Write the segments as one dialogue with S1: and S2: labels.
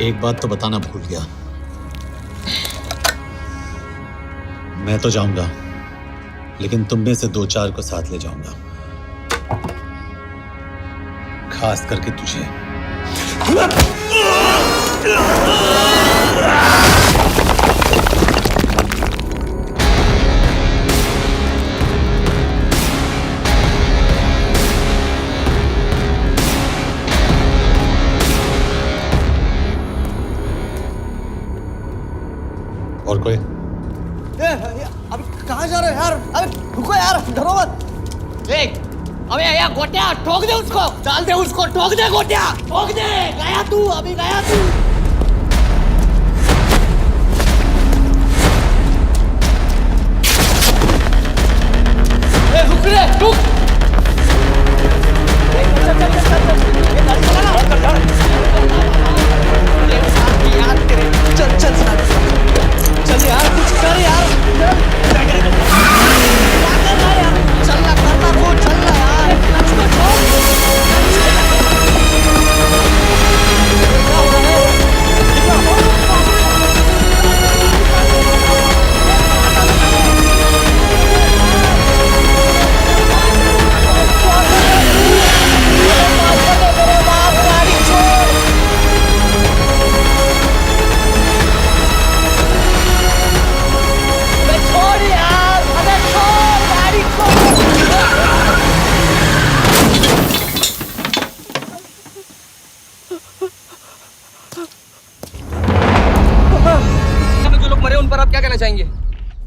S1: एक बात तो बताना भूल गया, मैं तो जाऊंगा लेकिन तुम में से 2-4 को साथ ले जाऊंगा, खास करके तुझे। और कोई?
S2: अबे कहाँ जा रहे हो यार? अबे रुको यार, डरो मत।
S3: देख, अबे यार गोटिया ठोक दे उसको, डाल दे उसको, ठोक दे गोटिया, ठोक दे। गया तू, अभी गया तू। रुक रे, रुक। चल चल चल चल, ये गाड़ी चला ना। ये साथ में यार तेरे, चल चल चल यार, कुछ कर यार, चलना करना को चलना यार, इसको छोड़।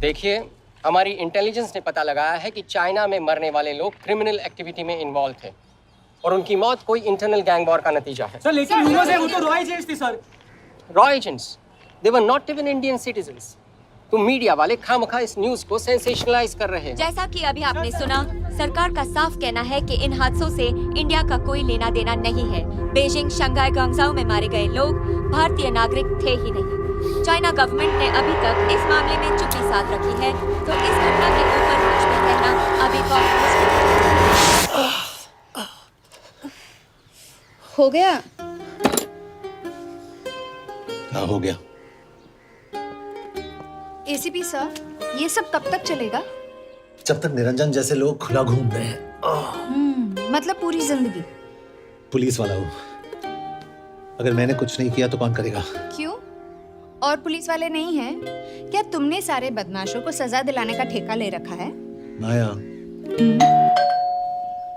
S4: देखिए, हमारी इंटेलिजेंस ने पता लगाया है कि चाइना में मरने वाले लोग क्रिमिनल एक्टिविटी में इन्वॉल्व थे और उनकी मौत कोई इंटरनल गैंग वॉर का नतीजा है।
S3: सर लेकिन ह्यूमर्स है, वो तो रॉ एजेंट्स थे sir.
S4: Raw agents? They were not even Indian citizens. तो मीडिया वाले खामखा इस न्यूज को सेंसेशनलाइज कर रहे हैं।
S5: जैसा कि अभी आपने सुना, सरकार का साफ कहना है कि इन हादसों से इंडिया का कोई लेना देना नहीं है। बीजिंग, शंघाई, ग्वांगझाओ में मारे गए लोग भारतीय नागरिक थे ही नहीं। चाइना गवर्नमेंट ने अभी तक इस मामले में चुप्पी साध रखी है, तो इस घटना के ऊपर कुछ भी कहना अभी बहुत मुश्किल
S6: हो गया।
S1: हाँ हो गया।
S6: एसीपी सर, ये सब कब तक चलेगा?
S1: जब तक निरंजन जैसे लोग खुला घूम रहे हैं।
S6: मतलब पूरी जिंदगी?
S1: पुलिस वाला हूँ, अगर मैंने कुछ नहीं किया तो कौन करेगा?
S6: क्यों? और पुलिस वाले नहीं हैं? क्या तुमने सारे बदमाशों को सजा दिलाने का ठेका ले रखा है?
S1: माया,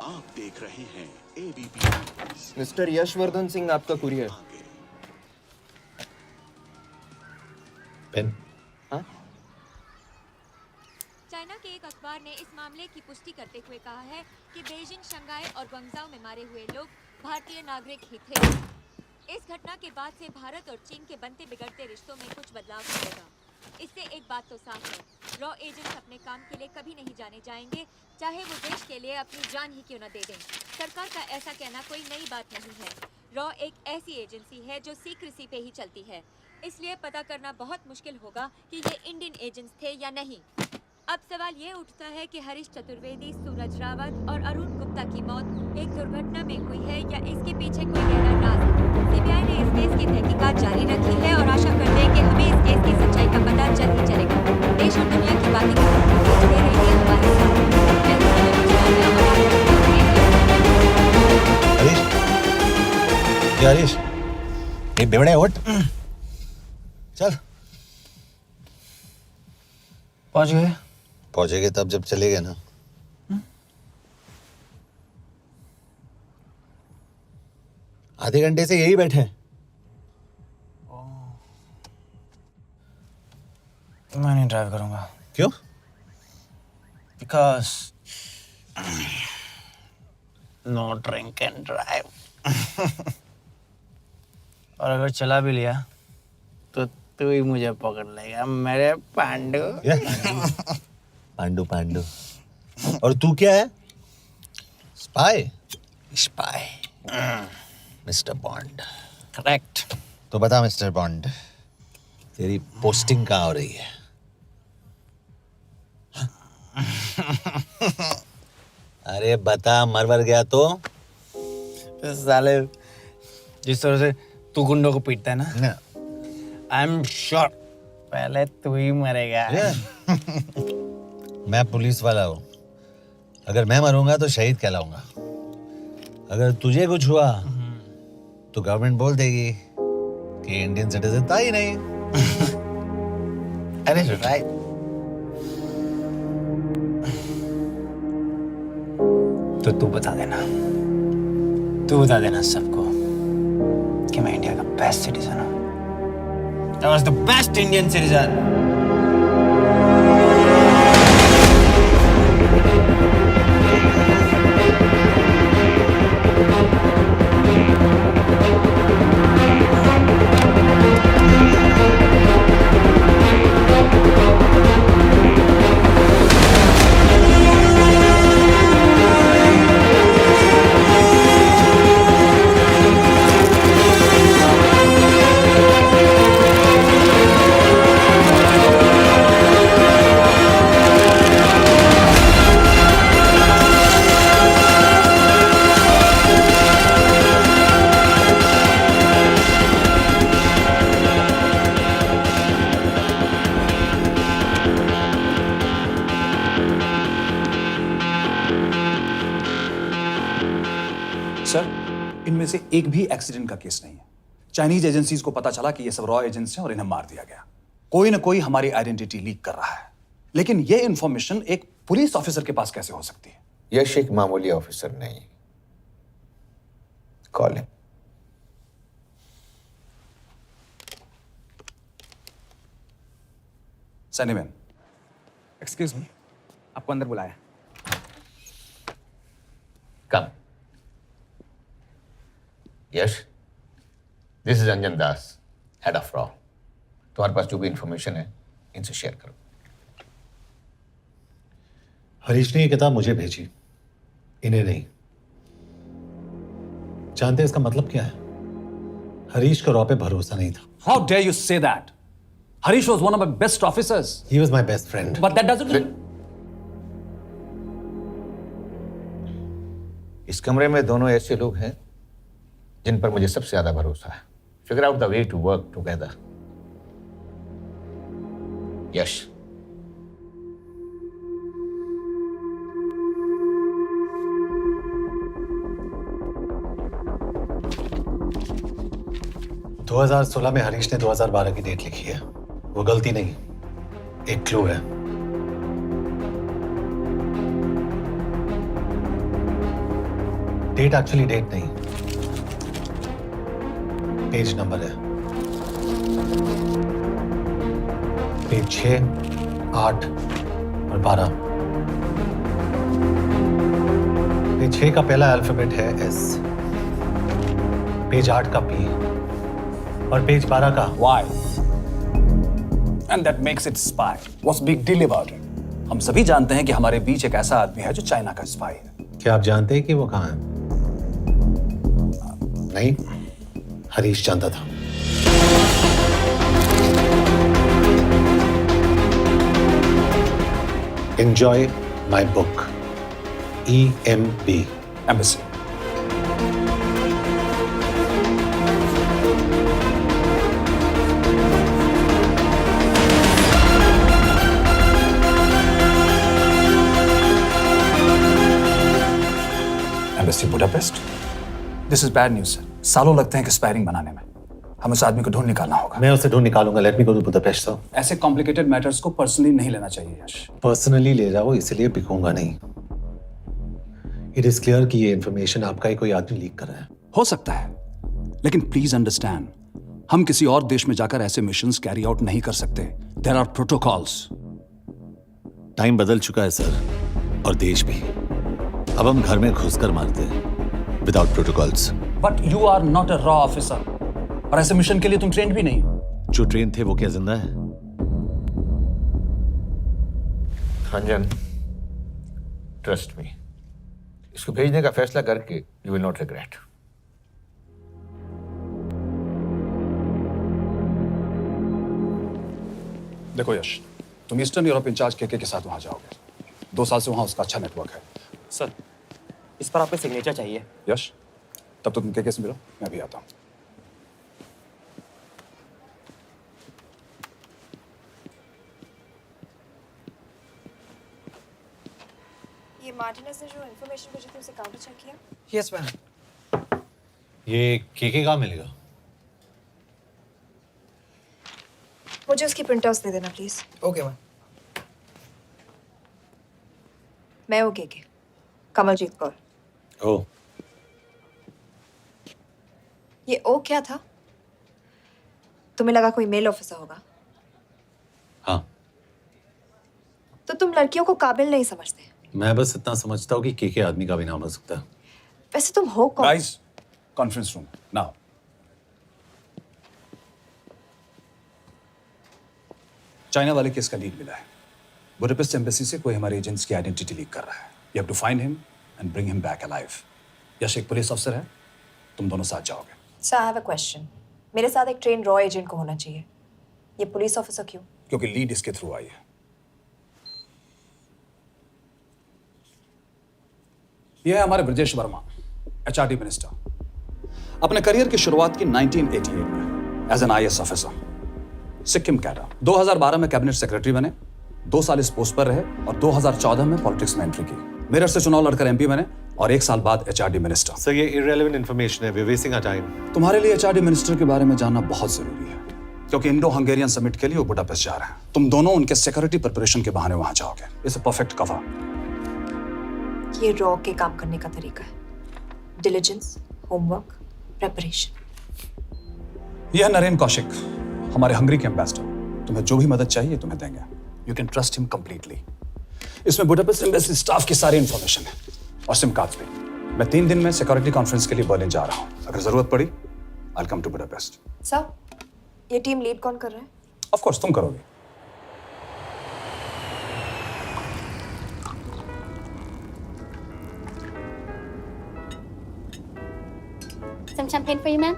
S7: आप देख रहे हैं एबीपी।
S8: मिस्टर यशवर्धन सिंह, आपका कुरियर।
S1: पेन।
S5: चाइना के एक अखबार ने इस मामले की पुष्टि करते हुए कहा है कि बीजिंग, शंघाई और ग्वांगझाओ में मारे हुए लोग भारतीय नागरिक ही थे। इस घटना के बाद से भारत और चीन के बनते बिगड़ते रिश्तों में कुछ बदलाव होगा। इससे एक बात तो साफ है, रॉ एजेंट्स अपने काम के लिए कभी नहीं जाने जाएंगे, चाहे वो देश के लिए अपनी जान ही क्यों न दे दें। सरकार का ऐसा कहना कोई नई बात नहीं है। रॉ एक ऐसी एजेंसी है जो सीक्रेसी पे ही चलती है, इसलिए पता करना बहुत मुश्किल होगा कि ये इंडियन एजेंट्स थे या नहीं। अब सवाल ये उठता है कि हरीश चतुर्वेदी, सूरज रावत और अरुण गुप्ता की मौत एक दुर्घटना में हुई है या इसके पीछे कोई गहरा राज है। सीबीआई ने इस केस की तहकीकात जारी रखी है और आशा करते हैं कि हमें इस केस की सच्चाई का पता जल्द ही चलेगा। देश और दुनिया की बातें जुड़े रहिए हमारे साथ।
S1: हरीश, ये बेवड़े उठ, चल।
S8: पहुंच गए?
S1: पहुंचेंगे तब जब चलेगा ना। आधे घंटे से यही बैठे हैं।
S8: मैं नहीं ड्राइव करूंगा।
S1: क्यों?
S8: Because no drink and drive. और अगर चला भी लिया तो तू ही मुझे पकड़ लेगा, मेरे पांडू।
S1: पांडू पांडू। और तू क्या है? स्पाई?
S8: स्पाई।
S1: मैं
S9: मिस्टर बॉन्ड।
S8: करेक्ट।
S9: तो बता मिस्टर बॉन्ड, तेरी पोस्टिंग कहाँ हो रही है? अरे बता, मर गया तो?
S8: साले जिस तरह से तू गुंडों को पीटता है ना, आई एम श्योर पहले तू ही मरेगा।
S9: मैं पुलिस वाला हूँ, अगर मैं मरूंगा तो शहीद कहलाऊंगा। अगर तुझे कुछ हुआ तो गवर्नमेंट बोल देगी कि इंडियन सिटीजन था ही नहीं।
S8: अरे राइट। तो तू बता देना सबको कि मैं इंडिया का बेस्ट सिटीजन हूँ। I was the best Indian citizen.
S10: Sir, इनमें से एक भी एक्सीडेंट का केस नहीं है। चाइनीज एजेंसीज को पता चला कि ये सब रॉ एजेंट्स हैं और इन्हें मार दिया गया। कोई ना कोई हमारी आइडेंटिटी लीक कर रहा है, लेकिन ये इंफॉर्मेशन एक पुलिस ऑफिसर के पास कैसे हो सकती है?
S11: यश एक मामूली ऑफिसर नहीं। Call him.
S10: सैनीमैन,
S2: एक्सक्यूज मी, आपको अंदर बुलाया।
S11: Come. Yash, this is Anjan Das, head of रॉ। तुम्हारे पास जो भी इंफॉर्मेशन है इनसे शेयर करो।
S1: हरीश ने ये किताब मुझे भेजी, इन्हें नहीं। जानते हैं इसका मतलब क्या है? हरीश का रॉ पे भरोसा नहीं था।
S10: How dare you say that? Harish was one of my best officers.
S1: He was my best friend.
S10: But that doesn't.
S11: इस कमरे में दोनों ऐसे लोग हैं जिन पर मुझे सबसे ज्यादा भरोसा है। Figure out the way to work together. Yash,
S1: – 2016 में हरीश ने 2012 की डेट लिखी है। वो गलती नहीं, एक क्लू है। डेट एक्चुअली डेट नहीं, पेज नंबर है। पेज 6, 8 और 12। पेज 6 का पहला अल्फाबेट है S, पेज 8 का P और पेज 12 का
S10: Why? And that makes it spy. What's big deal about it? हम सभी जानते हैं कि हमारे बीच एक ऐसा आदमी है जो चाइना का स्पाई है।
S1: क्या आप जानते हैं कि वो कहाँ है? नहीं, हरीश जानता था। Enjoy my book. EMB.
S10: Embassy. Embassy Budapest. This is bad news, sir. सालों लगते हैं एक्सपायरिंग बनाने में। हमें उस आदमी को ढूंढ निकालना होगा।
S1: मैं उसे ढूंढ निकालूंगा। Let me go to Budapest sir.
S10: ऐसे कॉम्प्लिकेटेड मैटर्स को पर्सनली नहीं लेना चाहिए यश।
S1: पर्सनली ले जाओ, इसलिए बिकूंगा नहीं। इट इज क्लियर कि ये इंफॉर्मेशन आपका ही कोई आदमी लीक कर रहा है।
S10: हो सकता है, लेकिन प्लीज अंडरस्टैंड, हम किसी और देश में जाकर ऐसे मिशंस कैरी आउट नहीं कर सकते। There are protocols.
S1: टाइम बदल चुका है सर, और देश भी। अब हम घर में घुसकर मारते हैं without protocols.
S10: But you are not a रॉ ऑफिसर, और ऐसे मिशन के लिए तुम ट्रेंड भी नहीं हो।
S1: जो ट्रेन थे वो क्या जिंदा है?
S11: अंजन, ट्रस्ट मी, इसको भेजने का फैसला करके यू विल नॉट रिग्रेट।
S10: देखो यश, तुम ईस्टर्न यूरोप इंचार्ज केके के साथ वहां जाओगे। 2 साल से वहां उसका अच्छा नेटवर्क है।
S2: सर, इस पर आपके सिग्नेचर चाहिए।
S10: यश, तब तो तुम केके से मिलो, मैं भी आता हूँ।
S12: ये मार्टिनेज ने जो इन्फॉर्मेशन भेजी थी उसे काउंटर चेक किया?
S2: Yes ma'am.
S9: ये केके कहाँ मिलेगा?
S12: मुझे उसकी प्रिंटआउट्स दे देना प्लीज।
S2: Okay ma'am.
S12: मैं हूँ केके, कमलजीत कौर।
S9: ओ,
S12: ये ओ क्या था? तुम्हें लगा कोई मेल ऑफिसर होगा?
S9: हाँ।
S12: तो तुम लड़कियों को काबिल नहीं समझते।
S9: मैं बस इतना समझता हूँ कि केके आदमी का भी नाम हो सकता है।
S12: वैसे तुम हो कौन?
S10: Guys, conference room now. China वाले केस का लीड मिला है। बुडापेस्ट एम्बेसी से कोई हमारे एजेंट्स की आइडेंटिटी लीक कर रहा है। You have to find him and bring him back alive. Yash एक पुलिस अफसर है, तुम दोनों साथ जाओगे।
S12: Sir, I have a question. मेरे साथ एक ट्रेन रॉ एजेंट को होना चाहिए। ये पुलिस ऑफिसर क्यों?
S10: क्योंकि लीड इसके थ्रू आई है। यह है हमारे ब्रजेश वर्मा, एचआरडी मिनिस्टर। अपने करियर की शुरुआत की 1988 में as an IAS officer, Sikkim cadre. 2012 में कैबिनेट सेक्रेटरी बने, 2 साल इस पोस्ट पर रहे और 2014 में पॉलिटिक्स में एंट्री की। मेरठ से चुनाव लड़कर एमपी बने और 1 साल बाद एचआरडी मिनिस्टर।
S9: सर, ये इररेलेवेंट इंफॉर्मेशन है, we are wasting our time.
S10: तुम्हारे लिए एचआरडी मिनिस्टर के बारे में जानना बहुत जरूरी है, क्योंकि इंडो हंगेरियन समिट के लिए वो बुडापेस्ट जा रहे हैं। तुम दोनों उनके सिक्योरिटी प्रिपरेशन के बहाने वहां जाओगे। It's a perfect cover.
S12: ये रॉ के काम करने का तरीका है। Diligence, homework, preparation.
S10: यह नरेन कौशिक, हमारे हंगरी के एम्बेसडर। तुम्हें जो भी मदद चाहिए तुम्हें देंगे। You can trust him completely. इसमें बुडापेस्ट एम्बेसी स्टाफ की सारी इंफॉर्मेशन है और सिम कार्ड्स भी। मैं 3 दिन में सिक्योरिटी कॉन्फ्रेंस के लिए बर्लिन जा रहा हूँ। अगर जरूरत पड़ी, I will come to Budapest.
S12: Sir, ये टीम लीड कौन कर रहा है?
S10: ऑफ कोर्स तुम करोगे।
S5: Some champagne for you, ma'am?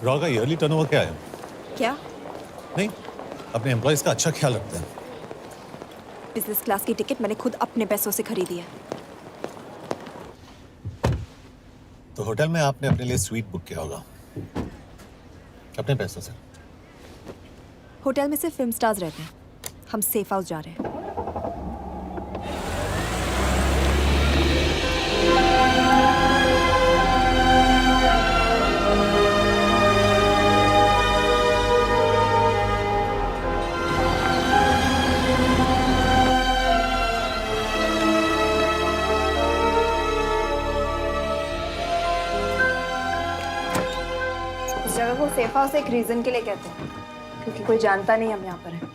S1: Raw का ईयरली टर्नओवर क्या है?
S12: क्या?
S1: नहीं, अपने एम्प्लॉइज का अच्छा ख्याल रखते हैं।
S12: बिजनेस क्लास की टिकट मैंने खुद अपने पैसों से खरीदी है।
S1: तो होटल में आपने अपने लिए स्वीट बुक किया होगा अपने पैसों से।
S12: होटल में सिर्फ फिल्म स्टार्स रहते हैं। हम सेफ हाउस जा रहे हैं। इस जगह को सेफ हाउस एक रीजन के लिए कहते हैं, क्योंकि कोई जानता नहीं हम यहाँ पर हैं।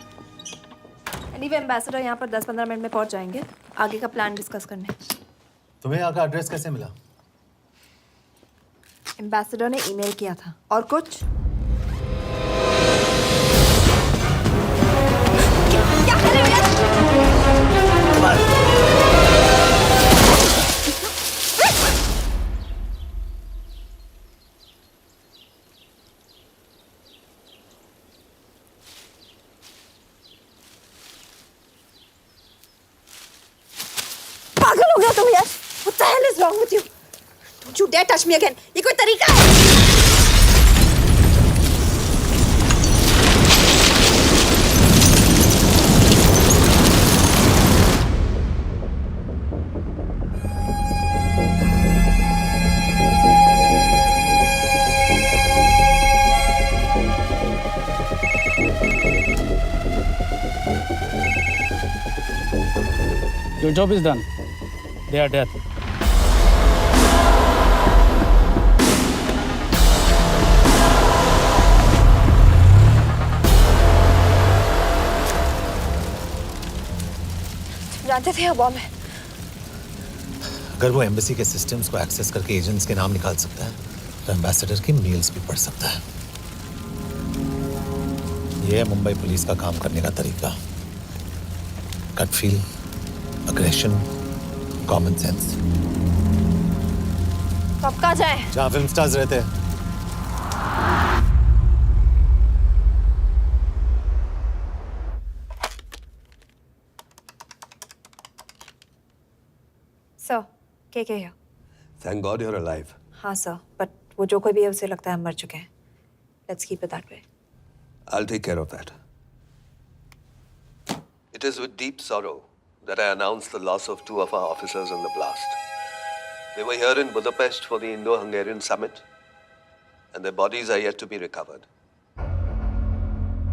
S12: एनीवे, एम्बेसडर यहाँ पर 10-15 मिनट में पहुँच जाएंगे आगे का प्लान डिस्कस करने।
S9: तुम्हें यहाँ का एड्रेस कैसे मिला?
S12: एम्बेसडर ने ईमेल किया था। और कुछ? क्या कर रहे हो यार? पागल हो गया तुम यार? What the hell is wrong with you? Don't you dare touch me again. ये कोई तरीका है?
S8: Your job is done. They are dead.
S12: जानते थे यहाँ बॉम्ब है?
S1: अगर वो एम्बेसी के सिस्टम्स को एक्सेस करके एजेंट्स के नाम निकाल सकता है तो एम्बेसडर की मेल्स भी पढ़ सकता है। यह है मुंबई पुलिस का काम करने का तरीका। Gut feel, aggression, common sense.
S12: तो अब कहाँ जाए?
S1: जहाँ फिल्म स्टार्स रहते हैं।
S12: सर, के here?
S7: Thank God you're alive.
S12: हाँ सर, बट वो जो कोई भी है उसे लगता है हम मर चुके हैं। Let's keep it that way.
S7: I'll take care of that. It is with deep sorrow that I announce the loss of 2 of our officers in the blast. They were here in Budapest for the Indo-Hungarian summit, and their bodies are yet to be recovered.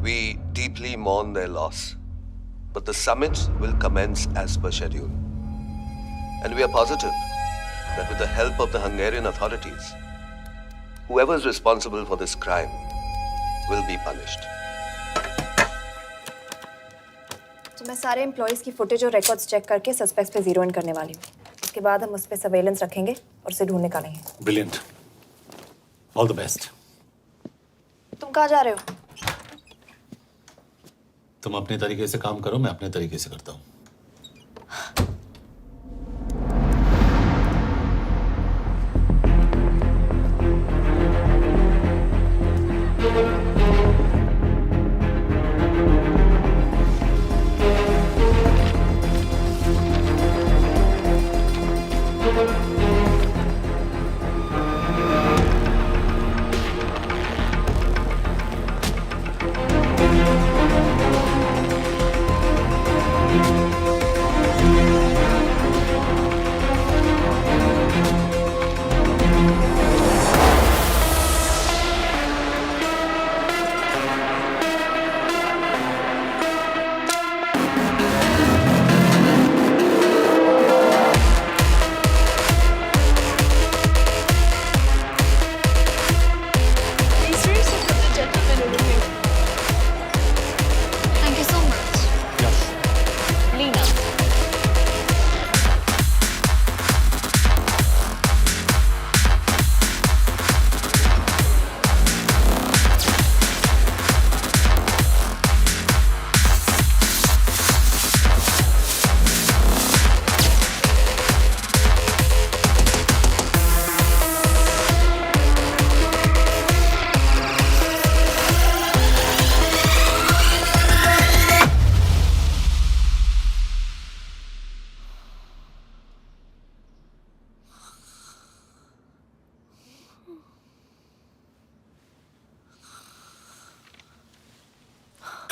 S7: We deeply mourn their loss, but the summit will commence as per schedule. And we are positive that with the help of the Hungarian authorities, whoever is responsible for this crime will be punished.
S12: तो मैं सारे employees की footage और records check करके suspects पे zero in करने वाली हूँ। उसके बाद हम उस पे सर्वेलेंस रखेंगे और उसे ढूंढ निकालेंगे।
S1: Brilliant, all the best.
S12: तुम कहाँ जा रहे हो?
S1: तुम अपने तरीके से काम करो, मैं अपने तरीके से करता हूँ।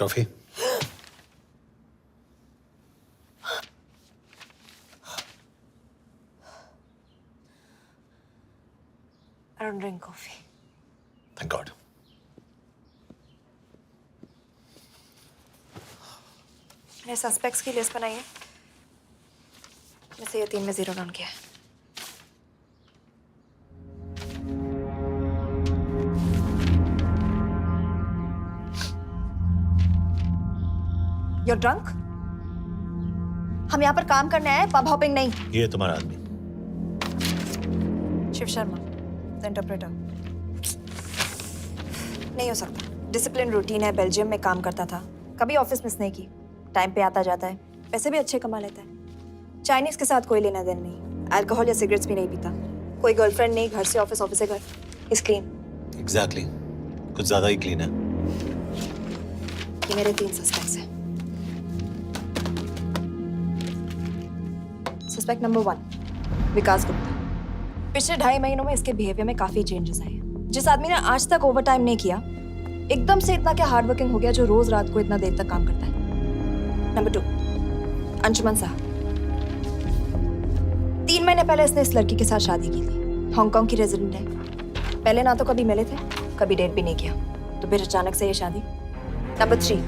S1: Coffee?
S12: I don't drink coffee.
S1: Thank God.
S12: मैंने सस्पेक्ट्स की लिस्ट बनाई है। वैसे ये 3 में जीरो डाउन किया है। You're drunk? हम यहाँ पर काम करने आए, पब हॉपिंग नहीं।
S1: ये तुम्हारा आदमी।
S12: Shiv Sharma, the interpreter. नहीं हो सकता। डिसिप्लिन रूटीन है, बेल्जियम में काम करता था, कभी ऑफिस मिस नहीं की, टाइम पे आता जाता है, पैसे भी अच्छे कमा लेता है। चाइनीज के साथ कोई लेना देना नहीं, अल्कोहल या सिगरेट्स भी नहीं पीता, कोई गर्लफ्रेंड नहीं, घर से ऑफिस, ऑफिस से घर। Is clean.
S1: एग्जैक्टली, कुछ ज्यादा ही क्लीन है।
S12: ये मेरे 3 सस्पेक्ट्स हैं। सस्पेक्ट नंबर 1, विकास गुप्ता। पिछले 2.5 महीनों में इसके बिहेवियर में काफी चेंजेस आए हैं। जिस आदमी ने आज तक ओवर टाइम नहीं किया, एकदम से इतना क्या हार्ड वर्किंग हो गया जो रोज रात को इतना देर तक काम करता है। नंबर 2, अंशुमन साहब। 3 महीने पहले इसने इस लड़की के साथ शादी की थी, हांगकांग की रेजिडेंट है। पहले ना तो कभी मिले थे, कभी डेट भी नहीं किया, तो फिर अचानक से ये शादी। नंबर 3,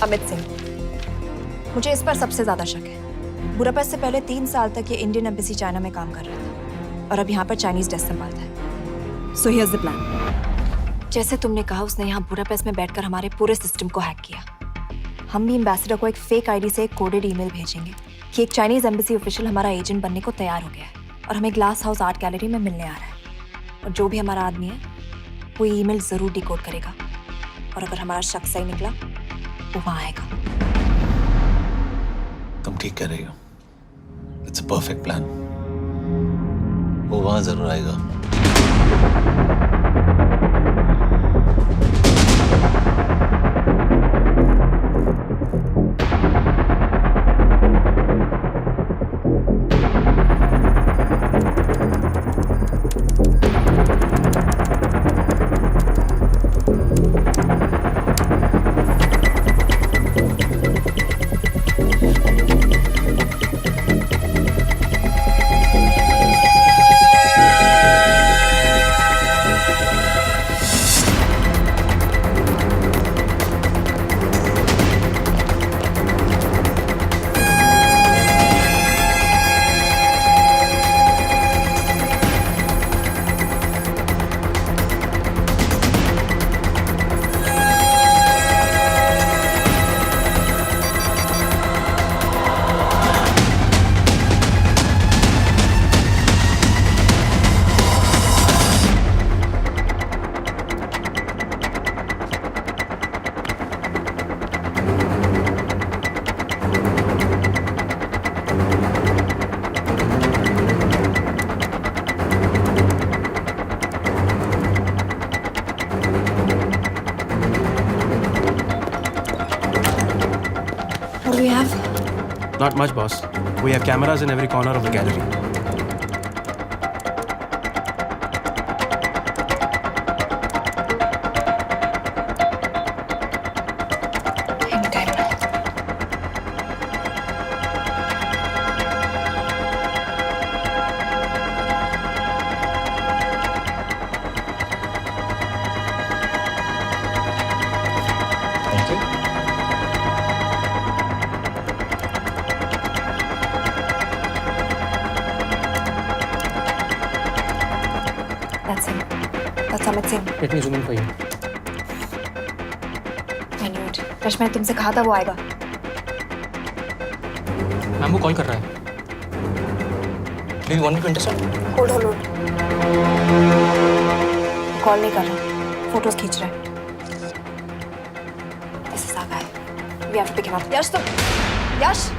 S12: अमित सिंह। मुझे इस पर सबसे ज्यादा शक है। बुडापेस्ट से पहले 3 साल तक ये इंडियन एम्बेसी चाइना में काम कर रहा था और अब यहाँ पर चाइनीज डेस्क संभालता है। So here's the plan. जैसे तुमने कहा, उसने यहाँ बुडापेस्ट में बैठकर हमारे पूरे सिस्टम को हैक किया। हम भी एम्बेसडर को एक फेक आईडी से एक कोडेड ईमेल भेजेंगे कि एक चाइनीज एम्बेसी ऑफिशियल हमारा एजेंट बनने को तैयार हो गया है। और हमें ग्लास हाउस आर्ट गैलरी में मिलने आ रहा है। और जो भी हमारा आदमी है वो ईमेल जरूर डिकोड करेगा, और अगर हमारा शक सही निकला वो वहां आएगा।
S1: तुम ठीक कह रही हो। It's a perfect plan. वो वहां जरूर आएगा।
S12: What do we have?
S13: Not much, boss. We have cameras in every corner of the gallery.
S12: Anytime now. That's him. That's Amit Singh.
S13: Let me zoom in for you.
S12: I knew it. Rush, मैंने तुमसे कहा था वो आएगा।
S13: Ma'am वो call कर रहा है. Do you want me to intercept?
S12: Hold. Call नहीं कर रहा, फोटोज खींच रहा है। This is our guy. We have to pick him up. यश तो, यश.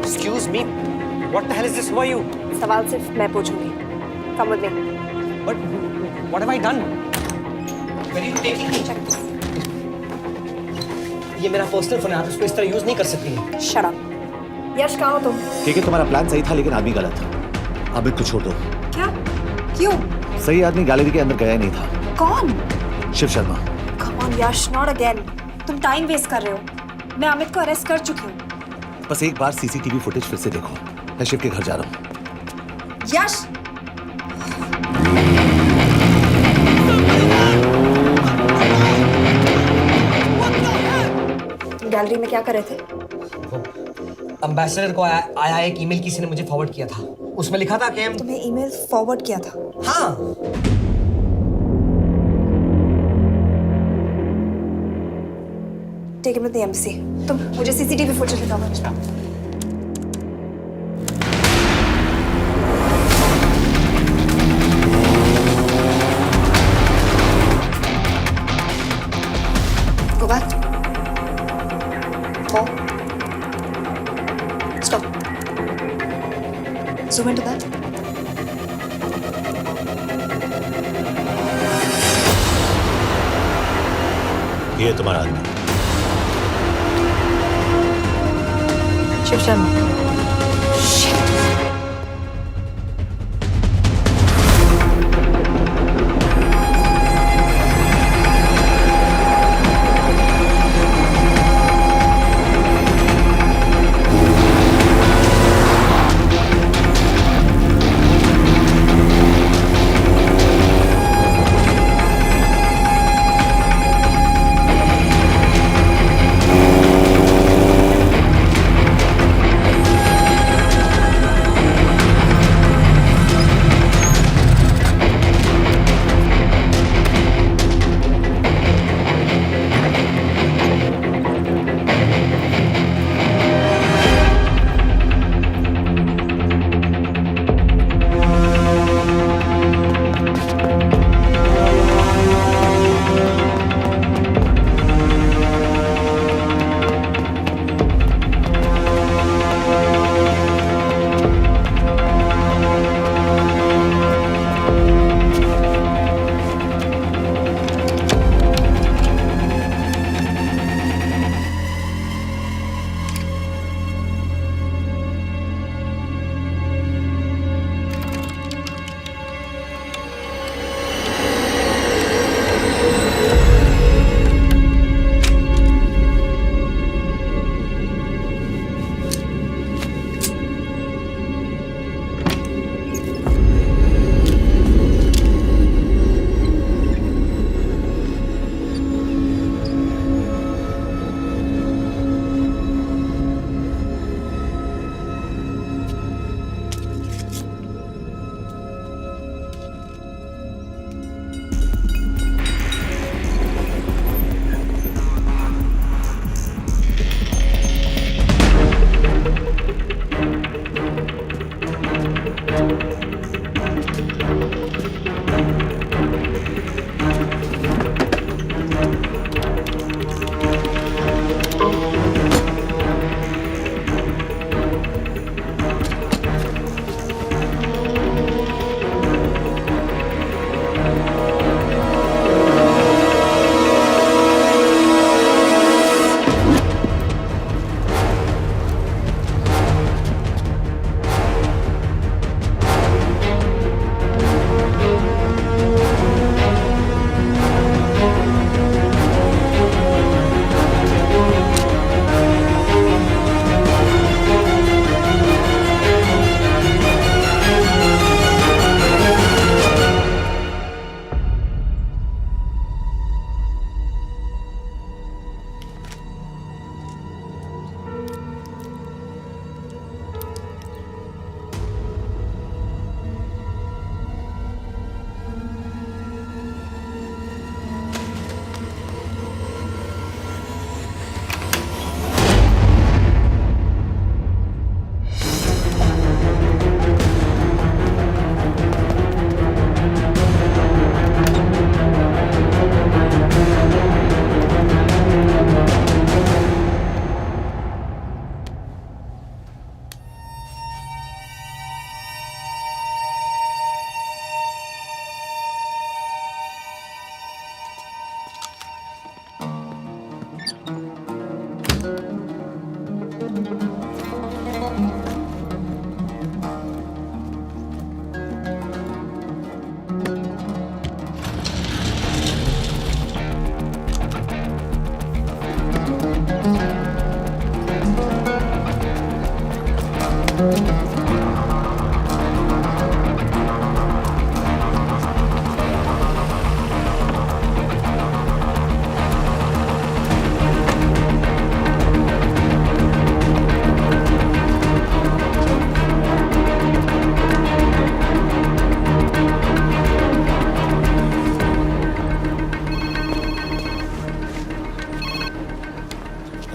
S3: Excuse me. What the hell is this? Who are you?
S12: सवाल सिर्फ मैं पूछूंगी। Come with me.
S3: But what have I done? Where are you taking me? ये मेरा personal phone है, आप इसको इस तरह यूज नहीं कर सकती हैं।
S12: Shut up. यश कहाँ हो तुम?
S1: ठीक है, तुम्हारा प्लान सही था लेकिन आदमी गलत था। अमित को छोड़ दो।
S12: क्या? क्यों?
S1: सही आदमी गैलरी के अंदर गया ही नहीं था।
S12: कौन?
S1: Shiv Sharma.
S12: Come on Yash, not again. तुम टाइम वेस्ट कर रहे हो। मैं अमित को अरेस्ट कर चुकी हूँ।
S1: बस एक बार सीसीटीवी फुटेज फिर से देखो। मैं शिव के घर जा रहा हूँ।
S12: यश! तुम गैलरी में क्या कर रहे थे?
S3: एम्बेसडर को आया एक ईमेल किसी ने मुझे फॉरवर्ड किया था। उसमें लिखा था कि
S12: तुम्हें ईमेल फॉरवर्ड किया था?
S3: हाँ।
S12: Take him to the embassy. तुम मुझे सीसीटीवी फुटेज दिखाओ। Go back. Four. Stop. Zoom into that.
S1: ये तुम्हारा आदमी।
S12: शिव शर्मा।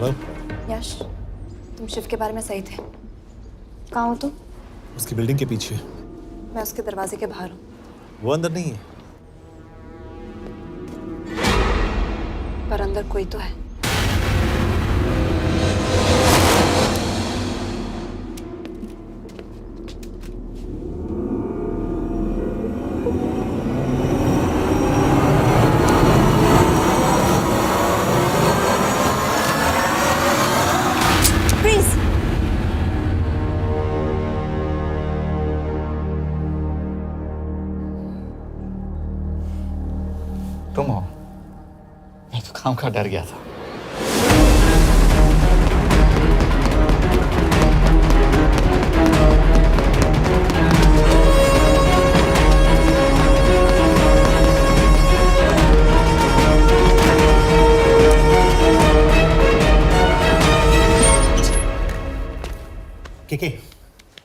S9: हेलो
S12: यश, तुम शिव के बारे में सही थे। कहाँ हो तुम?
S1: उसकी बिल्डिंग के पीछे।
S12: मैं उसके दरवाजे के बाहर हूँ।
S1: वो अंदर नहीं है।
S12: पर अंदर कोई तो है।
S13: तुम हो? मैं तो काम का डर गया था।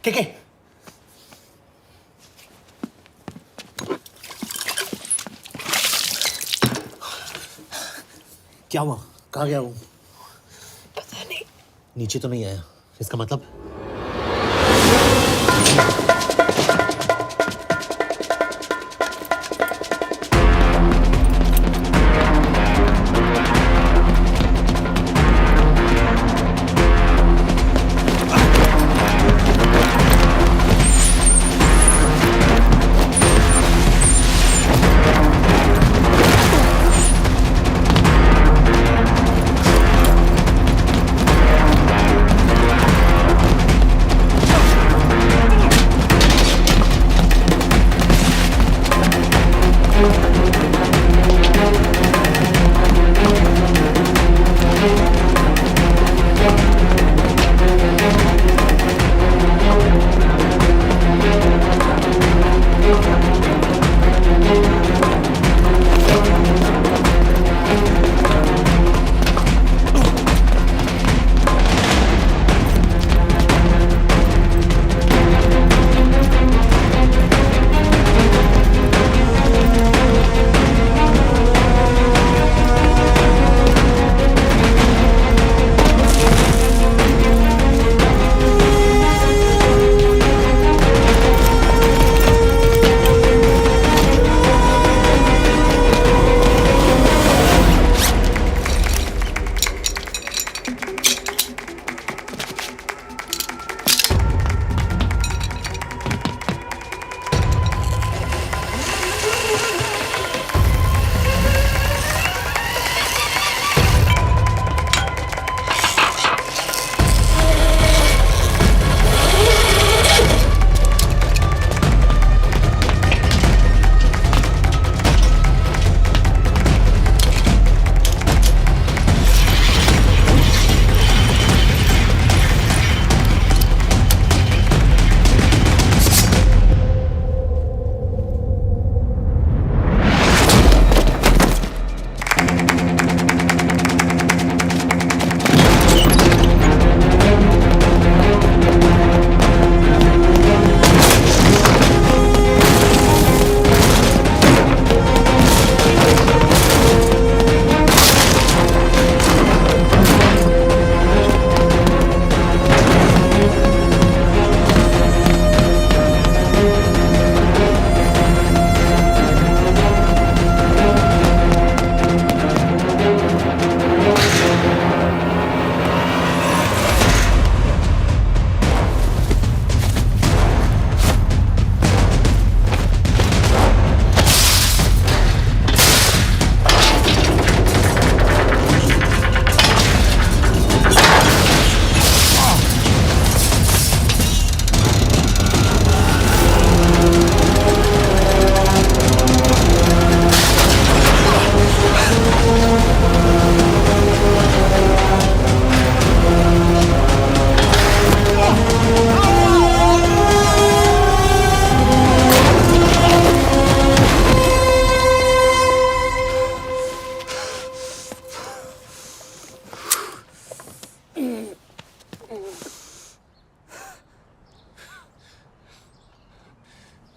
S1: के क्या हुआ? कहाँ गया वो?
S12: पता नहीं।
S1: नीचे तो नहीं आया, इसका मतलब?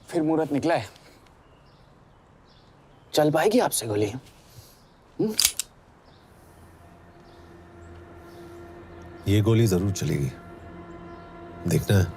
S13: फिर मुहूर्त निकला है। चल पाएगी आपसे गोली?
S9: ये गोली जरूर चलेगी, देखना है।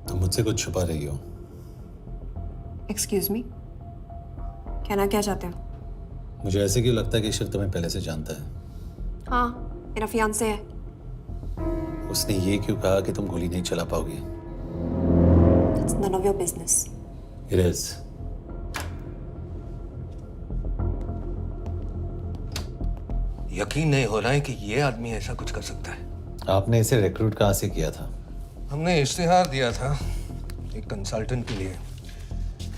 S9: तुम मुझसे कुछ छुपा रही हो।
S12: एक्सक्यूज मी, कहना क्या चाहते हो?
S9: मुझे ऐसे क्यों लगता है कि शिव तुम्हें पहले से जानता है?
S12: हाँ, मेरा फियांसे है।
S9: उसने ये क्यों कहा कि तुम गोली नहीं चला पाओगी?
S12: It's none of your business.
S9: It is.
S7: यकीन नहीं हो रहा है कि ये आदमी ऐसा कुछ कर सकता है।
S9: आपने इसे रिक्रूट कहाँ से किया था?
S7: हमने इश्तिहार दिया था एक कंसल्टेंट के लिए,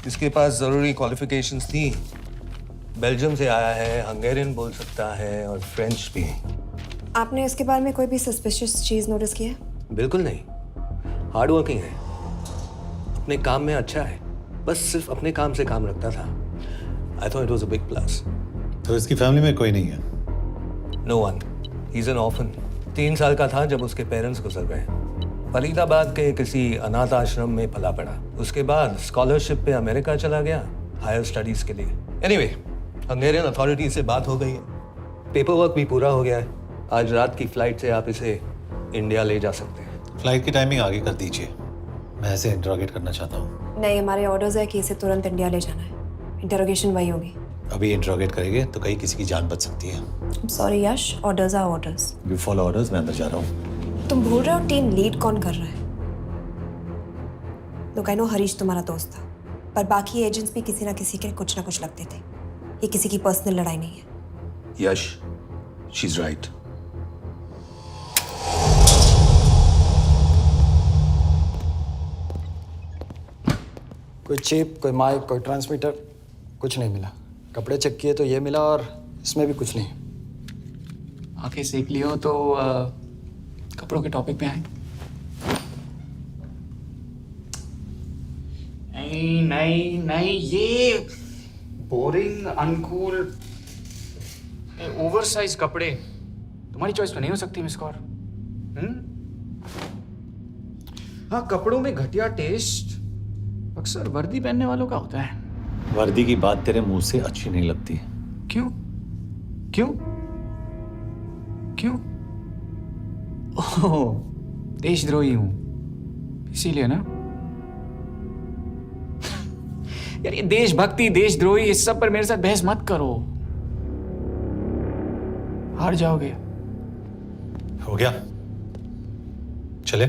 S7: जिसके पास जरूरी क्वालिफिकेशंस थी। बेल्जियम से आया है, हंगेरियन बोल सकता है और फ्रेंच भी।
S12: आपने इसके बारे में कोई भी सस्पिशियस चीज नोटिस की है?
S7: बिल्कुल नहीं, हार्ड वर्किंग है, अपने काम में अच्छा है, बस सिर्फ अपने काम से काम रखता था। I thought it was a big plus.
S9: तो इसकी फैमिली में कोई नहीं है?
S7: No one, he is an orphan. 3 साल का था जब उसके पेरेंट्स गुजर गए। फरीदाबाद के किसी अनाथ आश्रम में पला पड़ा। उसके बाद स्कॉलरशिप पे अमेरिका चला गया हायर स्टडीज के लिए। एनीवे, हंगेरियन अथॉरिटी से बात हो गई है, पेपर वर्क भी पूरा हो गया है। आज रात की फ्लाइट से आप इसे इंडिया ले जा सकते हैं।
S9: फ्लाइट की टाइमिंग आगे कर दीजिए, मैं इसे इंटरोगेट करना चाहता हूँ।
S12: नहीं, हमारे ऑर्डर्स है कि इसे तुरंत इंडिया ले जाना है। इंटरोगेशन वही होगी।
S9: अभी इंटरोगेट करेंगे तो कहीं किसी की जान बच सकती है।
S12: Sorry Yash, orders are orders.
S9: You follow orders, मैं अंदर जा रहा हूँ।
S12: तुम भूल रहे हो टीम लीड कौन कर रहा है? लोग, आई नो हरीश तुम्हारा दोस्त था, पर बाकी एजेंट्स भी किसी ना किसी के कुछ ना कुछ लगते थे। ये किसी की पर्सनल लड़ाई नहीं है।
S7: यश, शी इज राइट।
S2: कोई चिप, कोई माइक, कोई ट्रांसमीटर, कुछ नहीं मिला। कपड़े चेक किए तो ये मिला और इसमें भी कुछ नहीं।
S13: आंखें सेक लियो तो कपड़ों के टॉपिक पे आए। नहीं नहीं नहीं, ये बोरिंग, अनकूल, ओवरसाइज कपड़े तुम्हारी चॉइस तो नहीं हो सकती मिस कौर। हाँ, कपड़ों में घटिया टेस्ट अक्सर वर्दी पहनने वालों का होता है।
S1: वर्दी की बात तेरे मुंह से अच्छी नहीं लगती।
S13: क्यों क्यों क्यों? ओह, देशद्रोही हूं इसीलिए ना। यार ये देशभक्ति, देशद्रोही, इस सब पर मेरे साथ बहस मत करो, हार जाओगे।
S9: हो गया, चले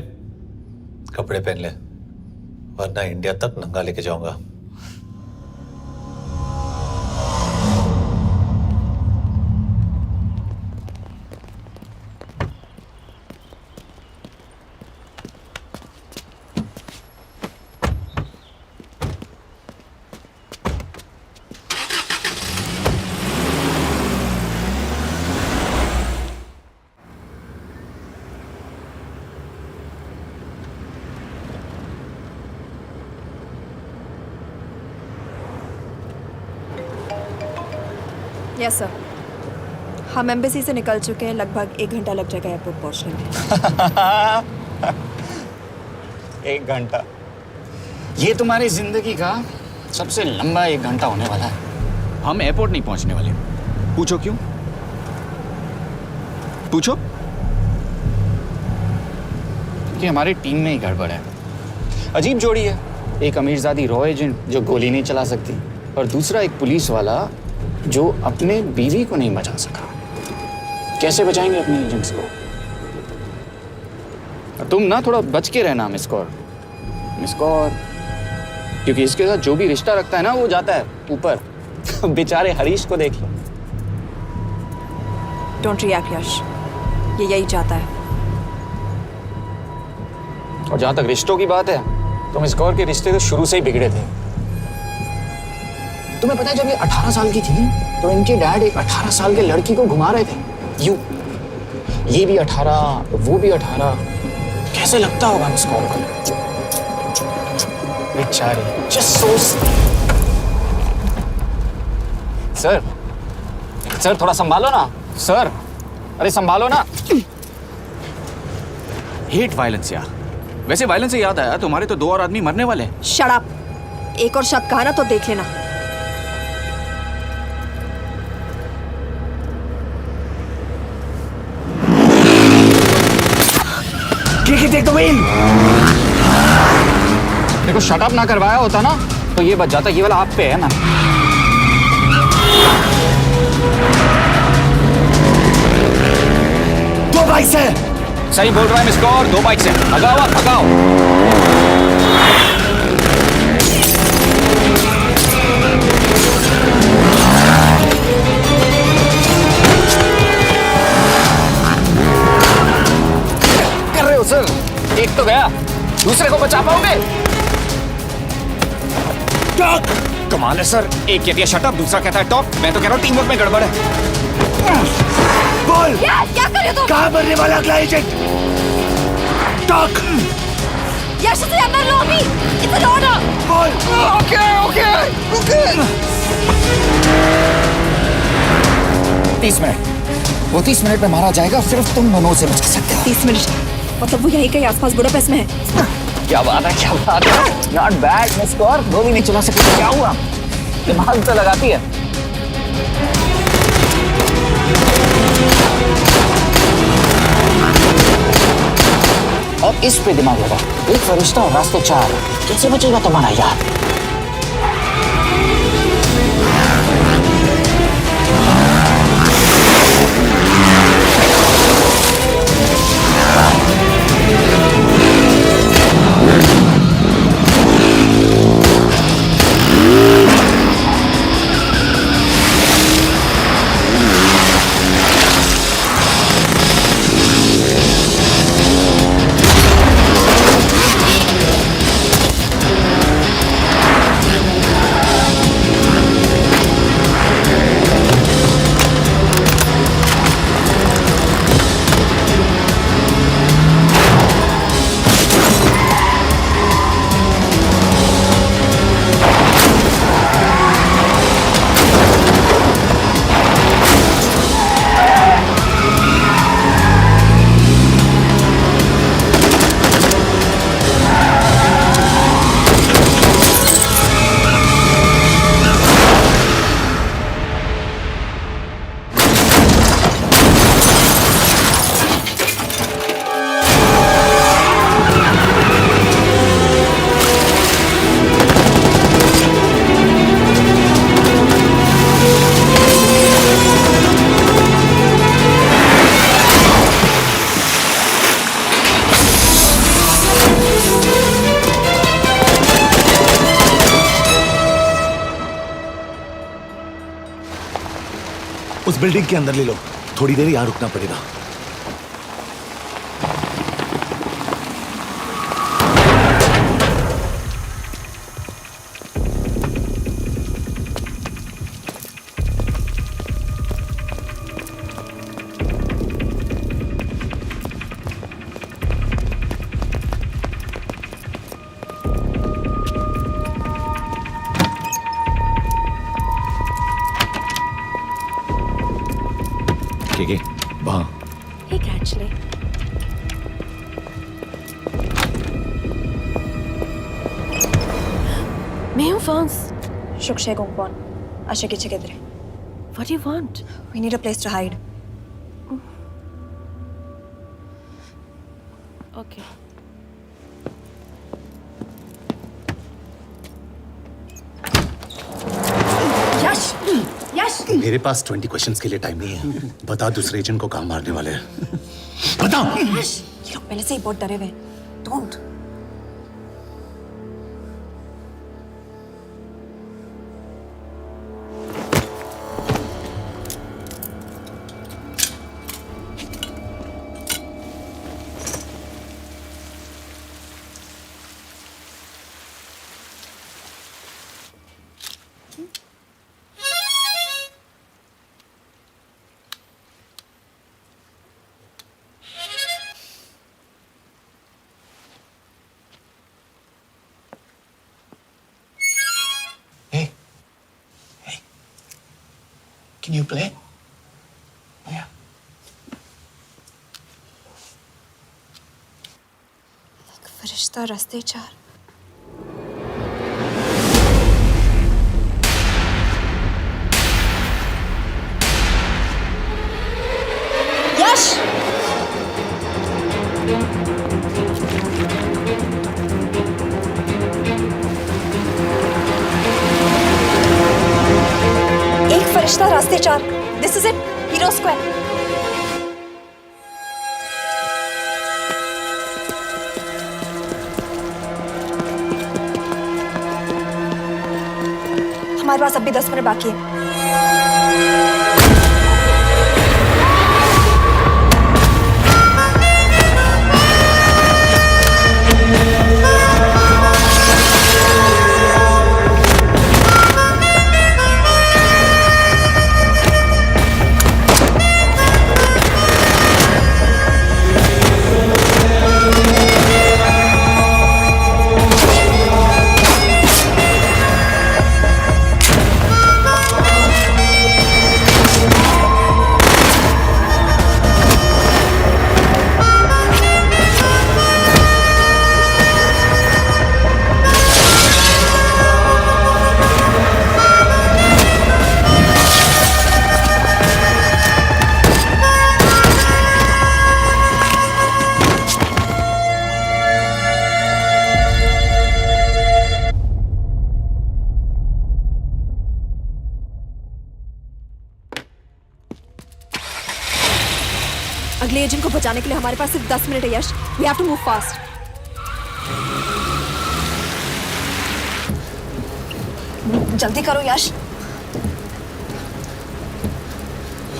S9: कपड़े पहन ले, वरना इंडिया तक नंगा लेके जाऊंगा।
S12: यस सर, हम एम्बेसी से निकल चुके हैं। लगभग 1 घंटा लग जाएगा एयरपोर्ट पहुंचने में।
S13: 1 घंटा? ये तुम्हारी जिंदगी का सबसे लंबा 1 घंटा होने वाला है। हम एयरपोर्ट नहीं पहुंचने वाले। पूछो क्यों? पूछो। क्योंकि हमारी टीम में ही गड़बड़ है। अजीब जोड़ी है, एक अमीरजादी रॉ एजेंट जो गोली नहीं चला सकती, और दूसरा एक पुलिस वाला जो अपने बीवी को नहीं बचा सका। कैसे बचाएंगे अपने एजेंट्स को? तुम ना थोड़ा बच के रहना मिस कौर, क्योंकि इसके साथ जो भी रिश्ता रखता है ना वो जाता है ऊपर। बेचारे हरीश को देख लो।
S12: डोंट रिएक्ट यश, ये यही चाहता है।
S13: और जहां तक रिश्तों की बात है, तो मिस कौर के रिश्ते तो शुरू से ही बिगड़े थे। तुम्हें पता है जब ये 18 साल की थी तो इनके डैड एक 18 साल के लड़की को घुमा रहे थे यूं। ये भी 18, वो भी 18। कैसे लगता होगा मिस कॉल को? बेचारी, जस्ट सो। सर थोड़ा संभालो ना सर। अरे संभालो ना।
S14: हेट वायलेंस यार। वैसे वायलेंस से याद आया, तुम्हारे तो 2 और आदमी मरने वाले हैं।
S12: Shut up. एक और शब्द कहा ना तो देख लेना।
S13: देखो शट अप ना करवाया होता ना तो ये बच जाता। ये वाला आप पे है मैम।
S9: दो बाइक से
S13: सही बोल रहा है मिस कौर, 2 बाइक से। भगाओ आप, भगाओ। कर रहे हो सर? एक तो गया, दूसरे को बचा पाओगे? टॉक। कमाल है सर। एक कहती है शट अप, दूसरा कहता है टॉक। मैं तो कह रहा हूँ टीम वर्क में गड़बड़ है।
S9: बोल
S12: क्या कर रहे हो तुम?
S9: कहाँ मरने वाला अगला एजेंट? टॉक।
S12: यश से अंदर लो अभी। It's an order.
S9: बोल।
S13: ओके। 30 मिनट। वो 30 मिनट में मारा जाएगा, सिर्फ तुम दोनों से बच सकते हो।
S12: 30 मिनट मतलब वो यहीं कहीं आसपास बुडापेस्ट में है।
S13: क्या बात है, क्या बात है। Not bad miss Kaur. गोली नहीं चला सकती। क्या हुआ? दिमाग तो लगाती है। और इस पे दिमाग लगा। एक फरिश्ता और रास्ते 4। कैसे बचेगा तुम्हारा यार?
S1: उस बिल्डिंग के अंदर ले लो। थोड़ी देर यहां रुकना पड़ेगा। ठीक है, वहां।
S12: Hey, actually. मैं हूँ फ्रांस। शुक्शे गोंगपॉन। आशा की जगह दे। What do you want? We need a place to hide. Okay. यश, यश।
S1: मेरे पास 20 क्वेश्चंस के लिए टाइम नहीं है। बता दूसरे एजेंट को कहाँ मारने वाले हैं। बता।
S12: यश, ये लोग पहले से ही बहुत डरे हुए हैं। Don't.
S13: Can you play? Oh, yeah.
S12: फरिश्ता रास्ते चार। यश! एक फरिश्ता रास्ते चार। This is it. Hero Square. हमारे पास अब भी 10 मिनट बाकी है। अगले एजेंट को बचाने के लिए हमारे पास सिर्फ 10 मिनट है यश। We have to move fast. जल्दी करो यश।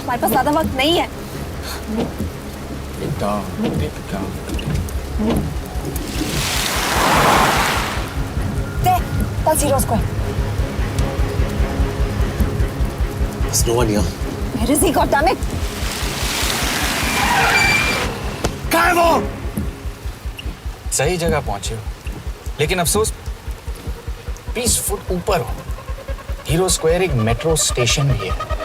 S12: हमारे पास ज्यादा वक्त नहीं है। That's Hero Square.
S1: There's no one here.
S12: Where is he? God damn it!
S13: कहाँ है वो? सही जगह पहुंचे हो, लेकिन अफसोस 20 फुट ऊपर हो। हीरो स्क्वायर एक मेट्रो स्टेशन भी है।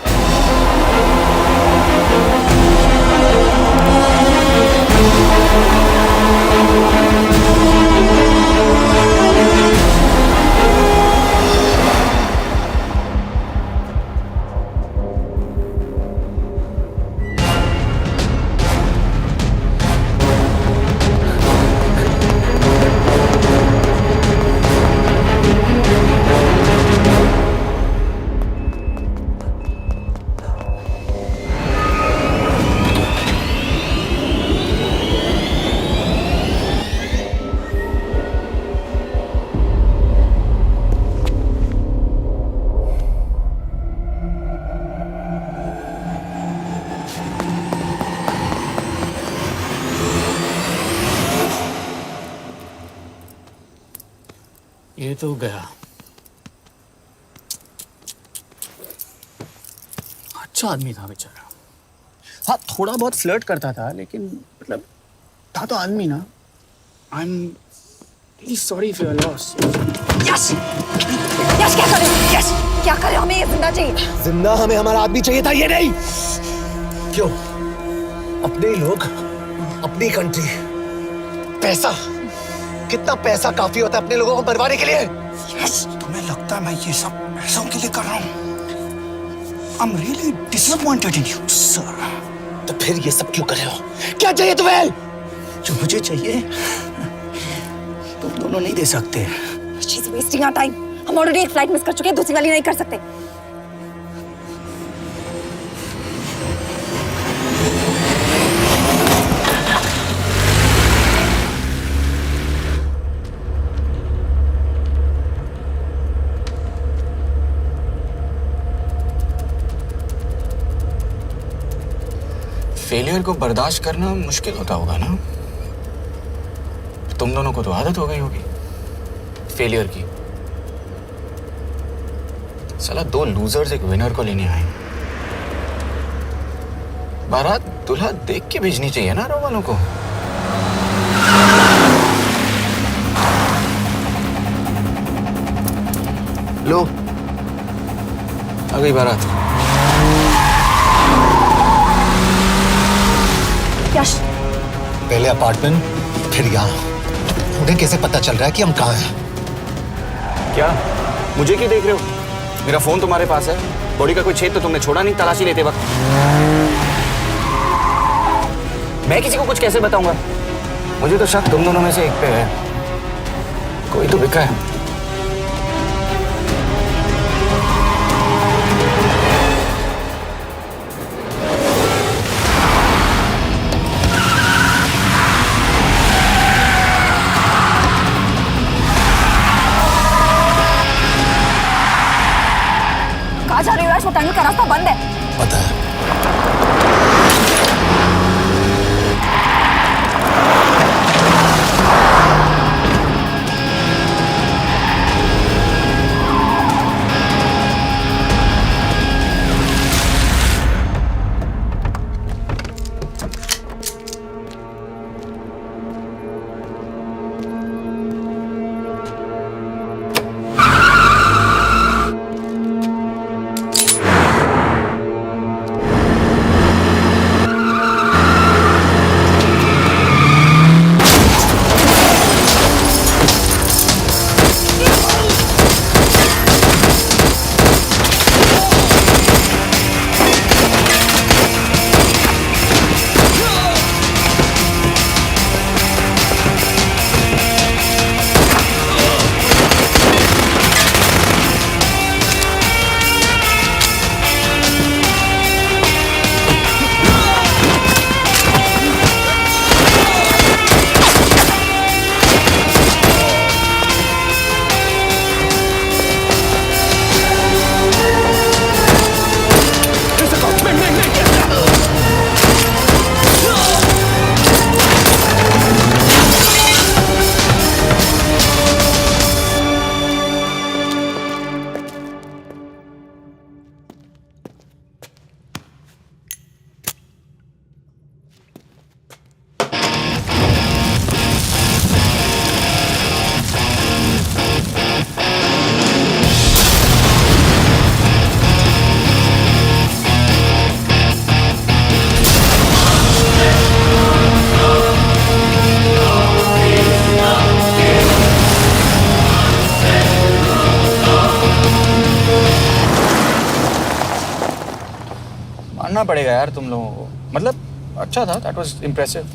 S8: ये तो गया। अच्छा आदमी था बेचारा। हाँ, थोड़ा बहुत फ्लर्ट करता था, लेकिन मतलब था तो आदमी ना। I am really sorry for your loss.
S12: Yash! Yash क्या करे? यश क्या करे? हमें ये जिंदा चाहिए।
S9: जिंदा हमें हमारा आदमी चाहिए था, ये नहीं। क्यों? अपने ही लोग, अपनी कंट्री, पैसा, कितना पैसा काफी होता है अपने लोगों को मरवाने के लिए?
S8: यस, तुम्हें लगता है मैं ये सब पैसों के लिए कर रहा हूँ? I'm really disappointed in you, sir.
S9: तो फिर ये सब क्यों कर रहे हो? क्या चाहिए तुम्हें?
S8: जो मुझे चाहिए तुम दोनों नहीं दे सकते।
S12: She's wasting our time. हम ऑलरेडी एक फ्लाइट मिस कर चुके हैं, दूसरी वाली नहीं कर सकते।
S13: फेलियर को बर्दाश्त करना मुश्किल होता होगा ना? तुम दोनों को तो आदत हो गई होगी फेलियर की। साला 2 लूजर्स एक विनर को लेने आए। बारात दूल्हा देख के भेजनी चाहिए ना रो वालों को। लो, आ गई बारात।
S12: आकाश,
S9: पहले अपार्टमेंट, फिर यहाँ। उन्हें कैसे पता चल रहा है कि हम कहाँ हैं?
S13: क्या मुझे क्यों देख रहे हो? मेरा फोन तुम्हारे पास है, बॉडी का कोई छेद तो तुमने छोड़ा नहीं तलाशी लेते वक्त। मैं किसी को कुछ कैसे बताऊंगा? मुझे तो शक तुम दोनों में से एक पे है, कोई तो बिका है।
S12: कहाँ जा रही हो यार? वो टनल का रास्ता बंद है।
S9: पता है।
S13: मानना पड़ेगा यार तुम लोगों को, मतलब अच्छा था, दैट वाज इम्प्रेसिव।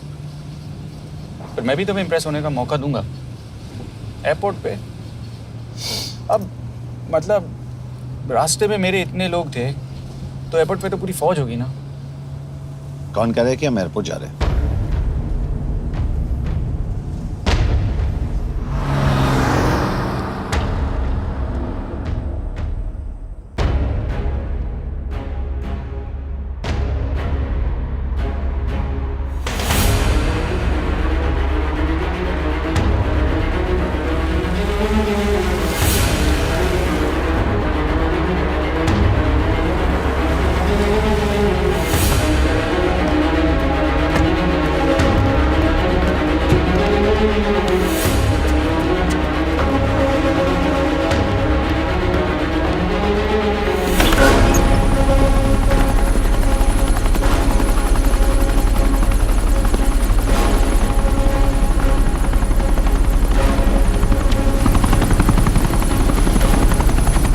S13: पर मैं भी तुम्हें इम्प्रेस होने का मौका दूंगा एयरपोर्ट पे। अब मतलब रास्ते में मेरे इतने लोग थे तो एयरपोर्ट पे तो पूरी फौज होगी ना।
S9: कौन कह रहा है कि हम एयरपोर्ट जा रहे हैं?